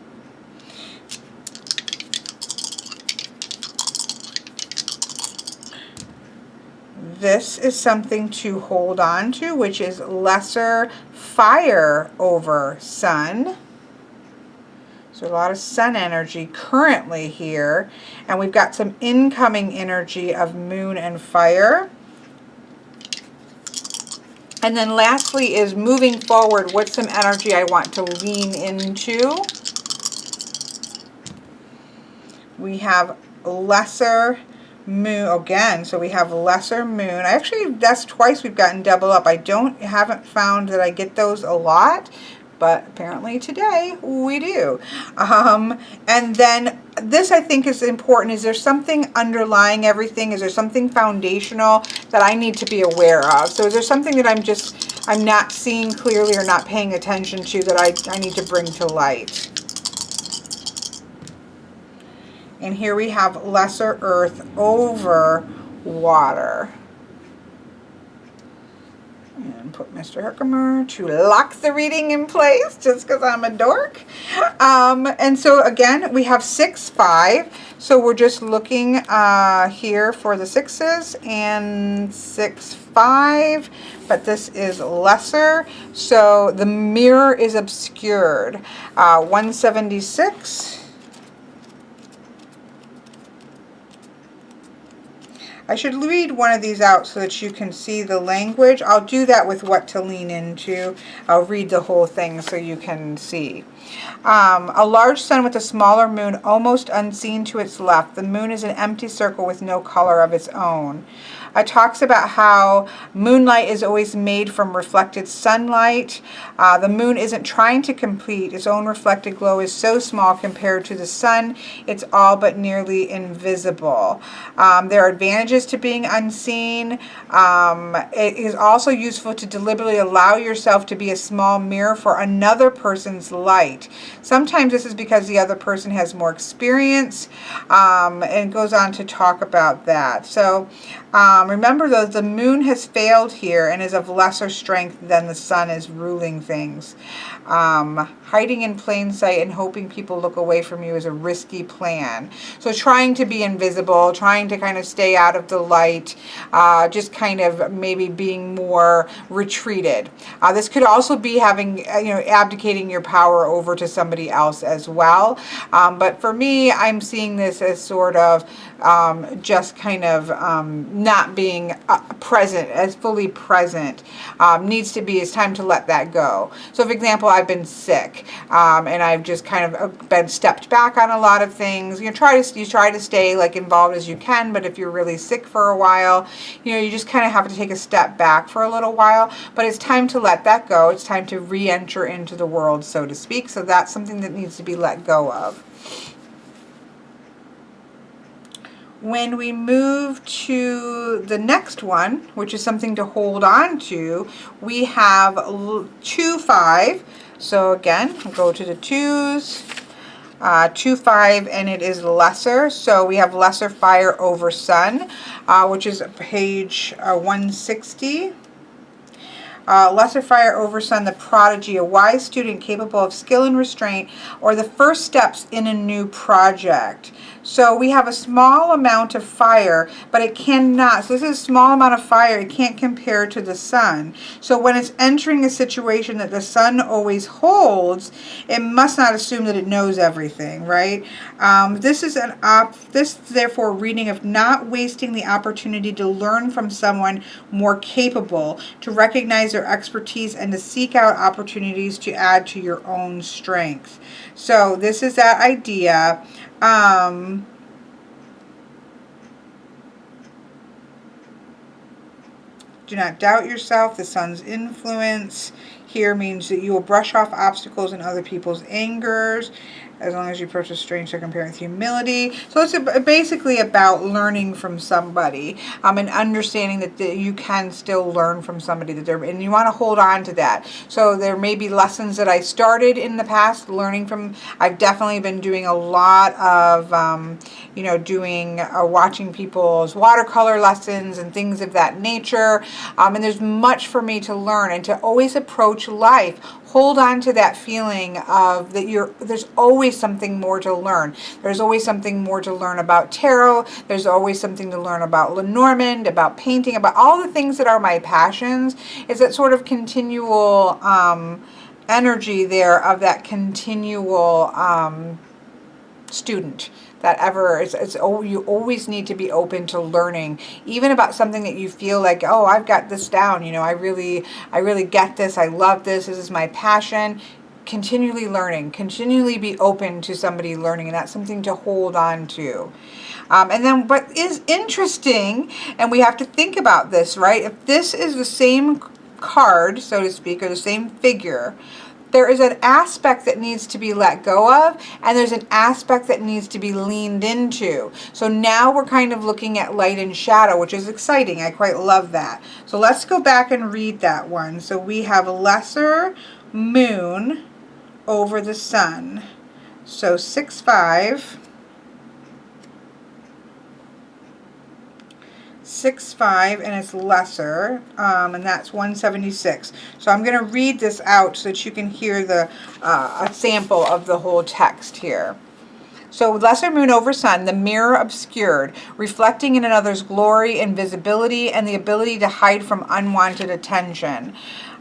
S1: This is something to hold on to, which is lesser fire over sun. So a lot of sun energy currently here. And we've got some incoming energy of moon and fire. And then lastly is moving forward, what's some energy I want to lean into? We have lesser moon again, so we have lesser moon. Actually, that's twice we've gotten double up. I haven't found that I get those a lot, but apparently today we do. And then this I think is important. Is there something underlying everything? Is there something foundational that I need to be aware of? So is there something that I'm not seeing clearly or not paying attention to that I need to bring to light? And here we have lesser earth over water. And put Mr. Herkimer to lock the reading in place just because I'm a dork. And so again, we have 6, 5. So we're just looking here for the 6s and 6, 5. But this is lesser. So the mirror is obscured. 176. I should read one of these out so that you can see the language. I'll do that with what to lean into. I'll read the whole thing so you can see. A large sun with a smaller moon almost unseen to its left. The moon is an empty circle with no color of its own. It talks about how moonlight is always made from reflected sunlight. The moon isn't trying to complete. Its own reflected glow is so small compared to the sun, it's all but nearly invisible. There are advantages to being unseen. It is also useful to deliberately allow yourself to be a small mirror for another person's light. Sometimes this is because the other person has more experience, and it goes on to talk about that. So remember though, the moon has failed here and is of lesser strength than the sun is ruling things. Hiding in plain sight and hoping people look away from you is a risky plan. So trying to be invisible, trying to kind of stay out of the light, just kind of maybe being more retreated. This could also be having, abdicating your power over to somebody else as well. But for me, I'm seeing this as sort of just kind of not being present, as fully present. Needs to be, it's time to let that go. So for example, I've been sick, and I've just kind of been stepped back on a lot of things. You try to stay like involved as you can, but if you're really sick for a while, you just kind of have to take a step back for a little while. But it's time to let that go. It's time to re-enter into the world, so to speak. So that's something that needs to be let go of. When we move to the next one, which is something to hold on to, we have 2, 5. So again, we'll go to the 2s, 2, 5, and it is lesser. So we have lesser fire over sun, which is page 160. Lesser fire over sun, the prodigy, a wise student capable of skill and restraint, or the first steps in a new project. So we have a small amount of fire, but it cannot, so this is a small amount of fire, it can't compare to the sun. So when it's entering a situation that the sun always holds, it must not assume that it knows everything, right? This is therefore a reading of not wasting the opportunity to learn from someone more capable, to recognize their expertise, and to seek out opportunities to add to your own strength. So this is that idea. Do not doubt yourself, the sun's influence. here means that you will brush off obstacles and other people's angers, as long as you approach a stranger comparing with humility. So it's basically about learning from somebody, and understanding that you can still learn from somebody, and you want to hold on to that. So there may be lessons that I started in the past learning from. I've definitely been doing a lot of, watching people's watercolor lessons and things of that nature. And there's much for me to learn, and to always approach life. Hold on to that feeling of that there's always something more to learn. There's always something more to learn about tarot. There's always something to learn about Lenormand, about painting, about all the things that are my passions. Is that sort of continual energy there of that continual student. You always need to be open to learning, even about something that you feel like, oh, I've got this down, I really get this, I love this is my passion. Continually learning, continually be open to somebody learning, and that's something to hold on to. And then what is interesting, and we have to think about this, right? If this is the same card, so to speak, or the same figure, there is an aspect that needs to be let go of, and there's an aspect that needs to be leaned into. So now we're kind of looking at light and shadow, which is exciting. I quite love that. So let's go back and read that one. So we have a lesser moon over the sun. So 6-5. 6-5, and it's lesser, and that's 176. So I'm going to read this out so that you can hear a sample of the whole text here. So lesser moon over sun, the mirror obscured, reflecting in another's glory and visibility and the ability to hide from unwanted attention.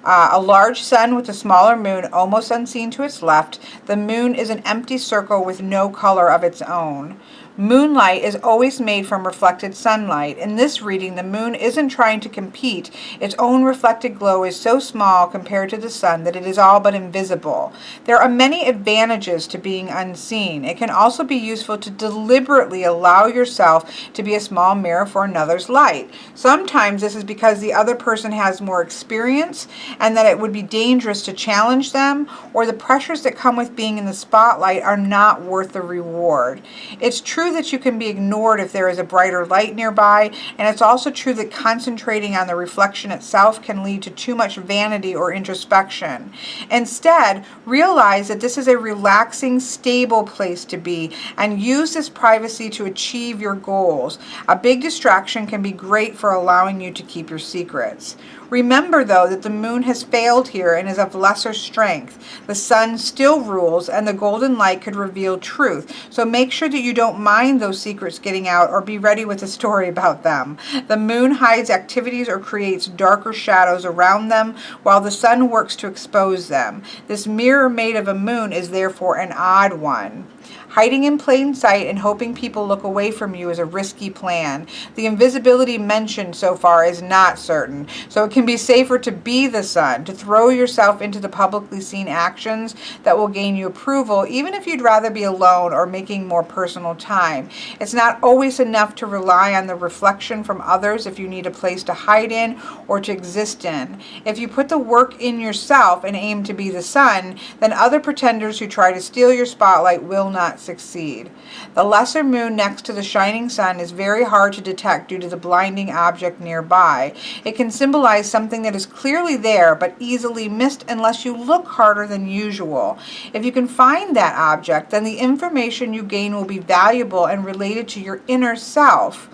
S1: A large sun with a smaller moon almost unseen to its left. The moon is an empty circle with no color of its own. Moonlight is always made from reflected sunlight. In this reading, the moon isn't trying to compete. Its own reflected glow is so small compared to the sun that it is all but invisible. There are many advantages to being unseen. It can also be useful to deliberately allow yourself to be a small mirror for another's light. Sometimes this is because the other person has more experience and that it would be dangerous to challenge them, or the pressures that come with being in the spotlight are not worth the reward. It's true that you can be ignored if there is a brighter light nearby, and it's also true that concentrating on the reflection itself can lead to too much vanity or introspection. Instead, realize that this is a relaxing, stable place to be, and use this privacy to achieve your goals. A big distraction can be great for allowing you to keep your secrets. Remember, though, that the moon has failed here and is of lesser strength. The sun still rules, and the golden light could reveal truth. So make sure that you don't mind those secrets getting out, or be ready with a story about them. The moon hides activities or creates darker shadows around them, while the sun works to expose them. This mirror made of a moon is therefore an odd one. Hiding in plain sight and hoping people look away from you is a risky plan. The invisibility mentioned so far is not certain, so it can be safer to be the sun, to throw yourself into the publicly seen actions that will gain you approval, even if you'd rather be alone or making more personal time. It's not always enough to rely on the reflection from others if you need a place to hide in or to exist in. If you put the work in yourself and aim to be the sun, then other pretenders who try to steal your spotlight will not succeed. The lesser moon next to the shining sun is very hard to detect due to the blinding object nearby. It can symbolize something that is clearly there but easily missed unless you look harder than usual. If you can find that object, then the information you gain will be valuable and related to your inner self.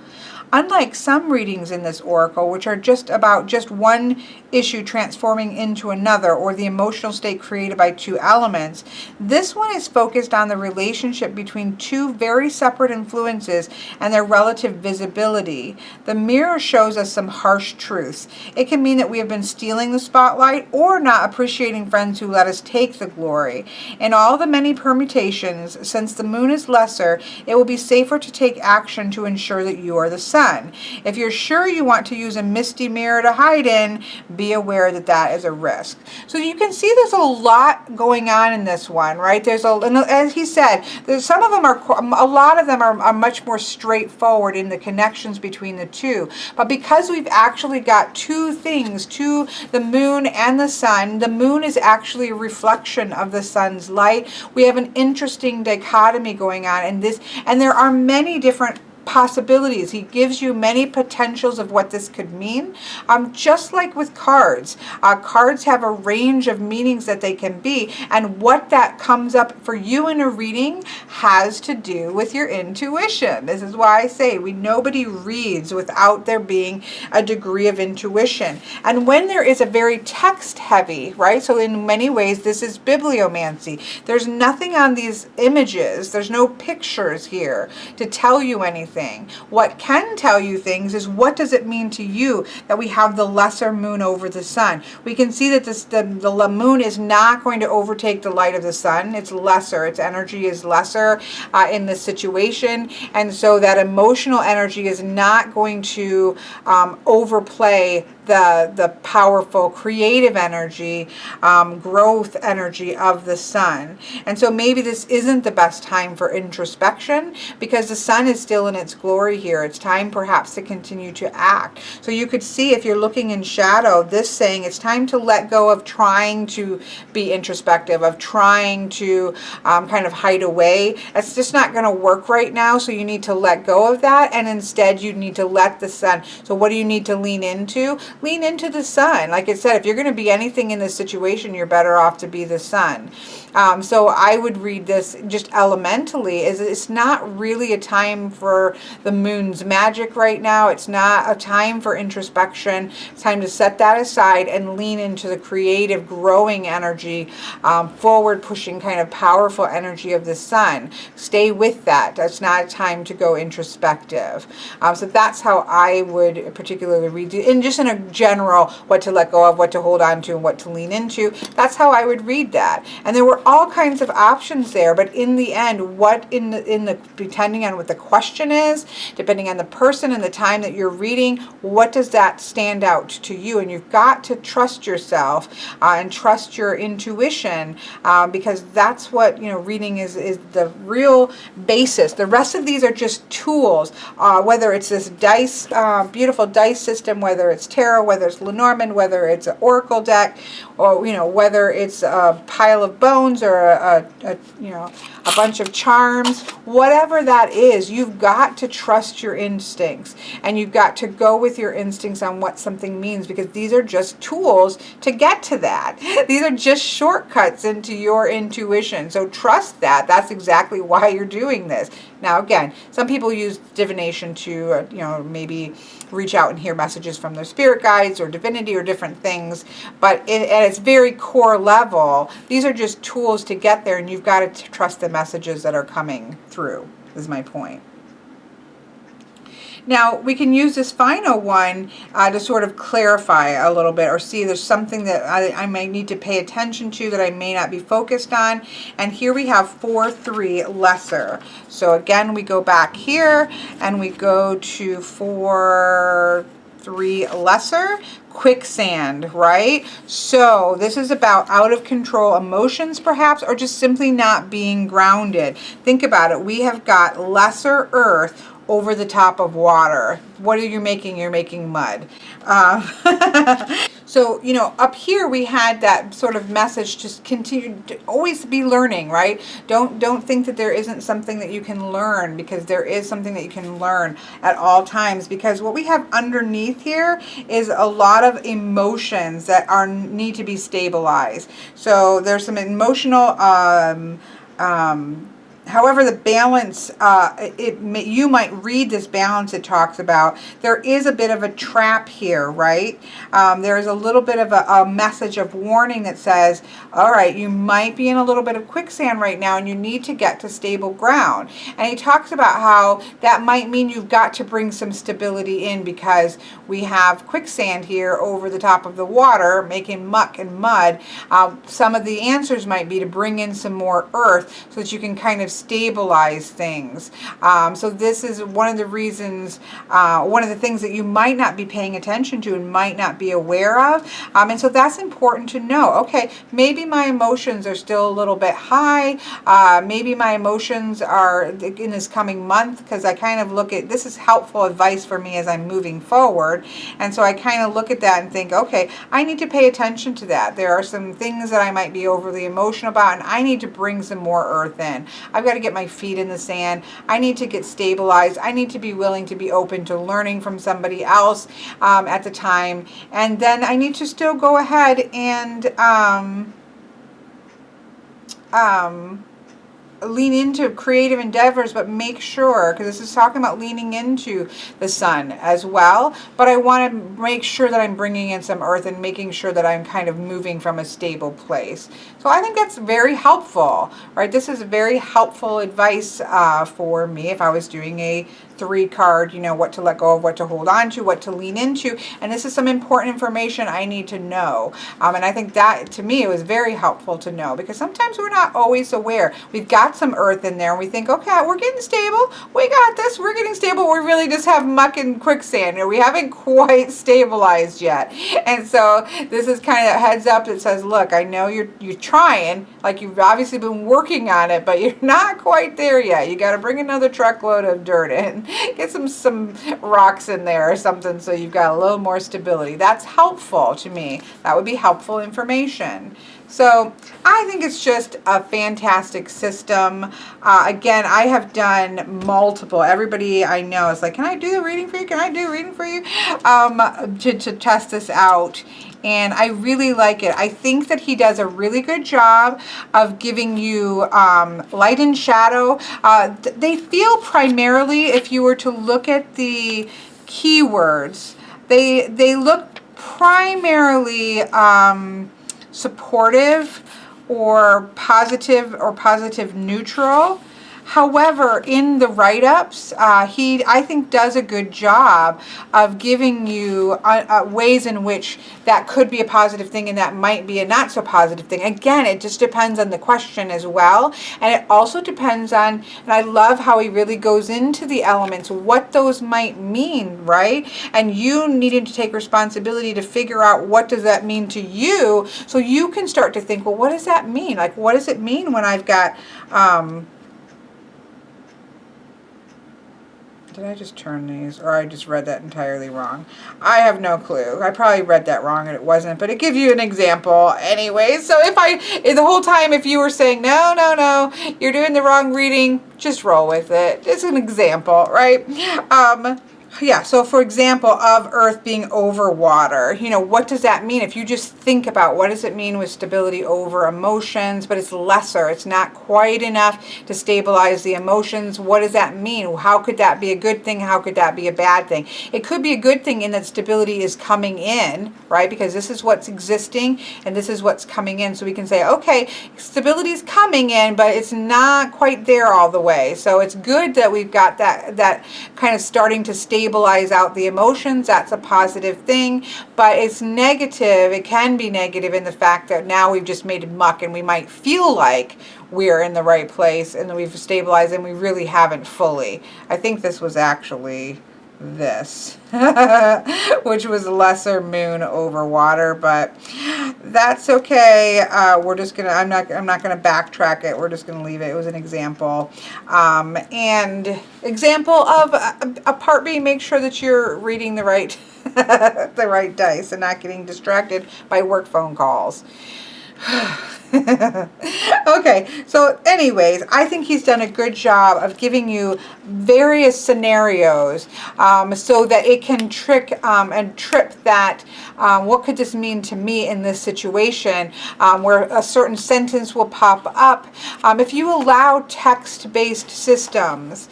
S1: Unlike some readings in this oracle, which are just about one issue transforming into another, or the emotional state created by two elements, this one is focused on the relationship between two very separate influences and their relative visibility. The mirror shows us some harsh truths. It can mean that we have been stealing the spotlight or not appreciating friends who let us take the glory. In all the many permutations, since the moon is lesser, it will be safer to take action to ensure that you are the sun. sun. If you're sure you want to use a misty mirror to hide in, be aware that that is a risk. So you can see there's a lot going on in this one, right? And as he said, there's some of them are, a lot of them are much more straightforward in the connections between the two. But because we've actually got two things, the moon and the sun, the moon is actually a reflection of the sun's light. We have an interesting dichotomy going on in this, and there are many different possibilities. He gives you many potentials of what this could mean. Just like with cards, cards have a range of meanings that they can be, and what that comes up for you in a reading has to do with your intuition. This is why I say nobody reads without there being a degree of intuition. And when there is a very text heavy, right? So in many ways, this is bibliomancy. There's nothing on these images. There's no pictures here to tell you anything. What can tell you things is, what does it mean to you that we have the lesser moon over the sun? We can see that the moon is not going to overtake the light of the sun. It's lesser. Its energy is lesser in this situation. And so that emotional energy is not going to overplay the powerful creative energy, growth energy of the sun. And so maybe this isn't the best time for introspection, because the sun is still in its glory here. It's time perhaps to continue to act. So you could see, if you're looking in shadow, this saying it's time to let go of trying to be introspective, of trying to kind of hide away. It's just not going to work right now. So you need to let go of that, and instead you need to let the sun. So what do you need to lean into? Lean into the sun. Like I said, if you're going to be anything in this situation, you're better off to be the sun. So I would read this just elementally, is it's not really a time for the moon's magic right now. It's not a time for introspection. It's time to set that aside and lean into the creative, growing energy, forward pushing kind of powerful energy of the sun. Stay with that. That's not a time to go introspective. So that's how I would particularly read it. And just in a general, what to let go of, what to hold on to, and what to lean into. That's how I would read that. And there were all kinds of options there, but in the end, what in the depending on what the question is, depending on the person and the time that you're reading, what does that stand out to you? And you've got to trust yourself and trust your intuition, because that's what, reading is the real basis. The rest of these are just tools, whether it's this dice, beautiful dice system, whether it's tarot, whether it's Lenormand, whether it's an oracle deck, or whether it's a pile of bones or a bunch of charms, whatever that is, you've got to trust your instincts, and you've got to go with your instincts on what something means, because these are just tools to get to that. These are just shortcuts into your intuition. So trust that. That's exactly why you're doing this. Now, again, some people use divination to, maybe reach out and hear messages from their spirit guides or divinity or different things. But at its very core level, these are just tools to get there, and you've got to trust the messages that are coming through, is my point. Now, we can use this final one to sort of clarify a little bit, or see there's something that I might need to pay attention to that I may not be focused on. And here we have 4-3 lesser. So again, we go back here and we go to 4-3 lesser. Quicksand, right? So this is about out of control emotions perhaps, or just simply not being grounded. Think about it. We have got lesser earth over the top of water. What are you making? You're making mud. So, up here we had that sort of message, just continue to always be learning, right? Don't think that there isn't something that you can learn, because there is something that you can learn at all times. Because what we have underneath here is a lot of emotions that need to be stabilized. So there's some emotional however, the balance, you might read this balance it talks about. There is a bit of a trap here, right? There is a little bit of a message of warning that says, all right, you might be in a little bit of quicksand right now, and you need to get to stable ground. And he talks about how that might mean you've got to bring some stability in, because we have quicksand here over the top of the water, making muck and mud. Some of the answers might be to bring in some more earth, so that you can kind of stabilize things. So this is one of the reasons, one of the things that you might not be paying attention to and might not be aware of. And so that's important to know. Okay, maybe my emotions are still a little bit high. Maybe my emotions are in this coming month, because I kind of look at, this is helpful advice for me as I'm moving forward. And so I kind of look at that and think, okay, I need to pay attention to that. There are some things that I might be overly emotional about, and I need to bring some more earth in. I've got to get my feet in the sand. I need to get stabilized. I need to be willing to be open to learning from somebody else at the time. And then I need to still go ahead and lean into creative endeavors, but make sure, because this is talking about leaning into the sun as well, but I want to make sure that I'm bringing in some earth and making sure that I'm kind of moving from a stable place. So I think that's very helpful, right? This is very helpful advice for me if I was doing a 3-card, what to let go of, what to hold on to, what to lean into. And this is some important information I need to know. And I think that, to me, it was very helpful to know, because sometimes we're not always aware. We've got some earth in there and we think, okay, we're getting stable. We got this. We're getting stable. We really just have muck and quicksand, or we haven't quite stabilized yet. And so this is kind of a heads up that says, look, I know you're trying, like you've obviously been working on it, but you're not quite there yet. You got to bring another truckload of dirt in. Get some rocks in there or something, so you've got a little more stability. That's helpful to me. That would be helpful information. So I think it's just a fantastic system. Again, I have done multiple. Everybody I know is like, can I do a reading for you? Can I do a reading for you? To test this out. And I really like it. I think that he does a really good job of giving you light and shadow. They feel primarily, if you were to look at the keywords, they look primarily supportive or positive neutral. However, in the write-ups, he, I think, does a good job of giving you ways in which that could be a positive thing and that might be a not so positive thing. Again, it just depends on the question as well. And it also depends on, and I love how he really goes into the elements, what those might mean, right? And you needing to take responsibility to figure out what does that mean to you, so you can start to think, well, what does that mean? Like, what does it mean when I've got... Did I just turn these, or I just read that entirely wrong? I have no clue. I probably read that wrong and it wasn't, but it gives you an example anyway. So if the whole time, if you were saying, no, you're doing the wrong reading, just roll with it. It's an example, right? Yeah, so for example, of Earth being over water, what does that mean? If you just think about what does it mean with stability over emotions, but it's lesser, it's not quite enough to stabilize the emotions. What does that mean? How could that be a good thing? How could that be a bad thing? It could be a good thing in that stability is coming in, right? Because this is what's existing and this is what's coming in. So we can say, okay, stability is coming in, but it's not quite there all the way. So it's good that we've got that kind of starting to stabilize out the emotions. That's a positive thing, but it's negative. It can be negative in the fact that now we've just made it muck and we might feel like we're in the right place and we've stabilized and we really haven't fully. I think this was actually this, which was lesser moon over water, but that's okay. We're just gonna, I'm not gonna backtrack it. We're just gonna leave it. It was an example. And example of a part B, make sure that you're reading the right the right dice and not getting distracted by work phone calls. Okay, so anyways, I think he's done a good job of giving you various scenarios so that it can trick and trip that what could this mean to me in this situation, where a certain sentence will pop up. If you allow text-based systems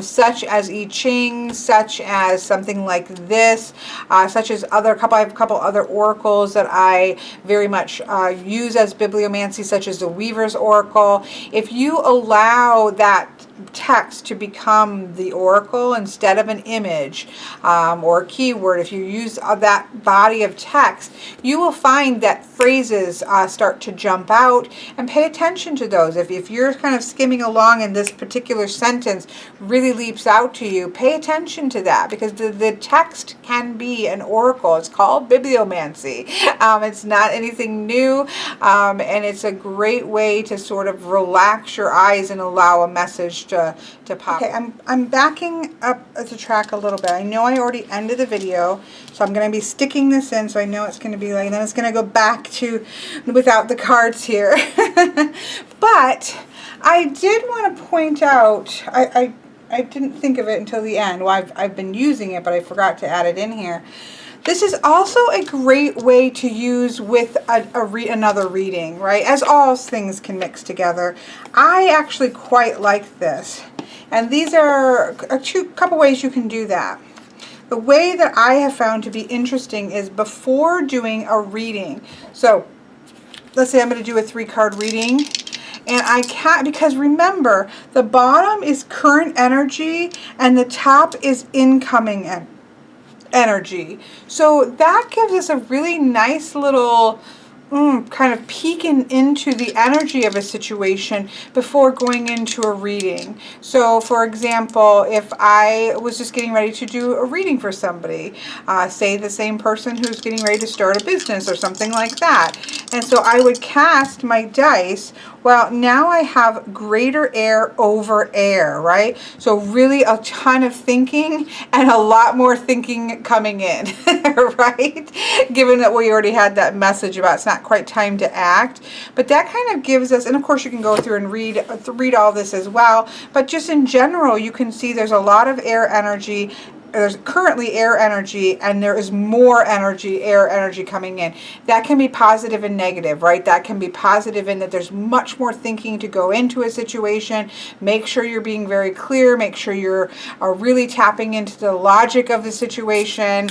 S1: such as I Ching, such as something like this, such as I have a couple other oracles that I very much use as bibliomancy, such as the Weaver's Oracle. If you allow that text to become the oracle instead of an image or a keyword. If you use that body of text, you will find that phrases start to jump out, and pay attention to those. If you're kind of skimming along and this particular sentence really leaps out to you, pay attention to that, because the text can be an oracle. It's called bibliomancy. It's not anything new, and it's a great way to sort of relax your eyes and allow a message to pop. Okay, I'm backing up the track a little bit. I know I already ended the video, so I'm going to be sticking this in, so I know it's going to be like, and then it's going to go back to without the cards here. But I did want to point out, I didn't think of it until the end. Well, I've been using it, but I forgot to add it in here. This is also a great way to use with another reading, right? As all things can mix together. I actually quite like this. And these are a couple ways you can do that. The way that I have found to be interesting is before doing a reading. So let's say I'm going to do a 3-card reading. And I can't, because remember, the bottom is current energy and the top is incoming energy. So that gives us a really nice little kind of peeking into the energy of a situation before going into a reading. So for example, if I was just getting ready to do a reading for somebody, say the same person who's getting ready to start a business or something like that, and so I would cast my dice. Well, now I have greater air over air, right? So really a ton of thinking and a lot more thinking coming in, right? Given that we already had that message about it's not quite time to act. But that kind of gives us, and of course you can go through and read all this as well, but just in general, you can see there's a lot of air energy. There's currently air energy, and there is more energy, air energy coming in. That can be positive and negative, right? That can be positive in that there's much more thinking to go into a situation. Make sure you're being very clear. Make sure you're really tapping into the logic of the situation.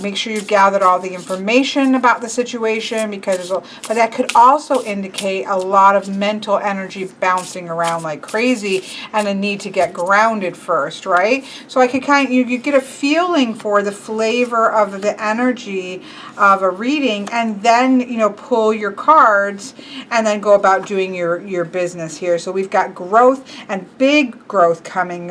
S1: Make sure you've gathered all the information about the situation, but that could also indicate a lot of mental energy bouncing around like crazy and a need to get grounded first, right? So I could kind of, you get a feeling for the flavor of the energy of a reading, and then pull your cards and then go about doing your business here. So we've got growth, and big growth coming.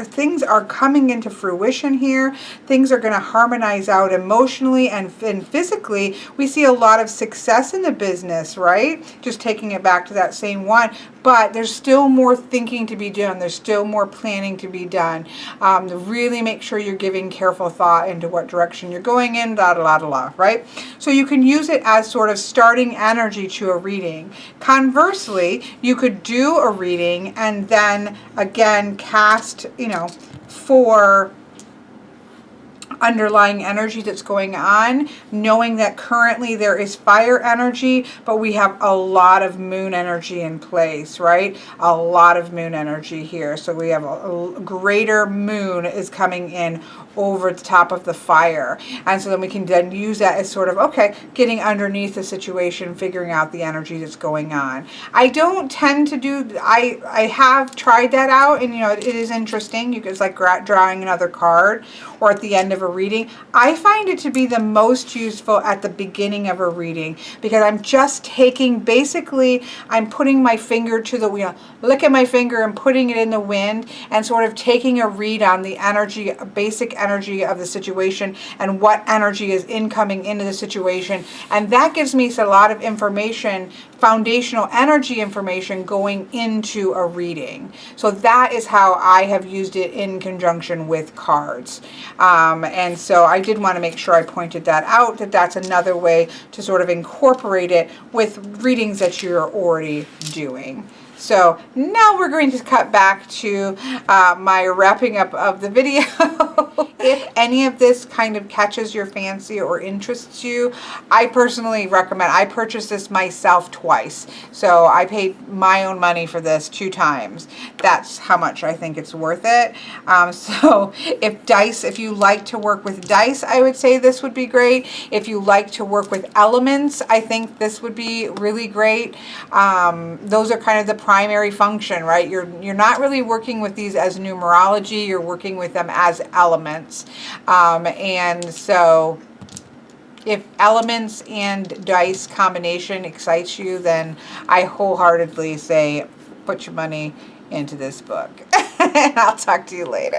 S1: Things are coming into fruition here. Things are going to harmonize out emotionally and physically. We see a lot of success in the business, right? Just taking it back to that same one. But there's still more thinking to be done. There's still more planning to be done. Really make sure you're giving careful thought into what direction you're going in, right? So you can use it as sort of starting energy to a reading. Conversely, you could do a reading and then again cast, for underlying energy that's going on, knowing that currently there is fire energy, but we have a lot of moon energy in place, right? A lot of moon energy here. So we have a greater moon is coming in over the top of the fire. And so then we can then use that as sort of, okay, getting underneath the situation, figuring out the energy that's going on. I don't tend to do, I have tried that out, and it is interesting. It's like drawing another card or at the end of a reading. I find it to be the most useful at the beginning of a reading, because I'm just taking, basically, I'm putting my finger to the wheel, look at my finger and putting it in the wind and sort of taking a read on the energy, basic energy of the situation and what energy is incoming into the situation. And that gives me a lot of information, foundational energy information going into a reading. So that is how I have used it in conjunction with cards. And so I did want to make sure I pointed that out, that that's another way to sort of incorporate it with readings that you're already doing. So now we're going to cut back to my wrapping up of the video. If any of this kind of catches your fancy or interests you, I personally recommend. I purchased this myself twice, so I paid my own money for this 2 times. That's how much I think it's worth it. So if you like to work with dice, I would say this would be great. If you like to work with elements, I think this would be really great. Those are kind of the primary function, right? You're not really working with these as numerology. You're working with them as elements. And so if elements and dice combination excites you, then I wholeheartedly say put your money into this book. And I'll talk to you later.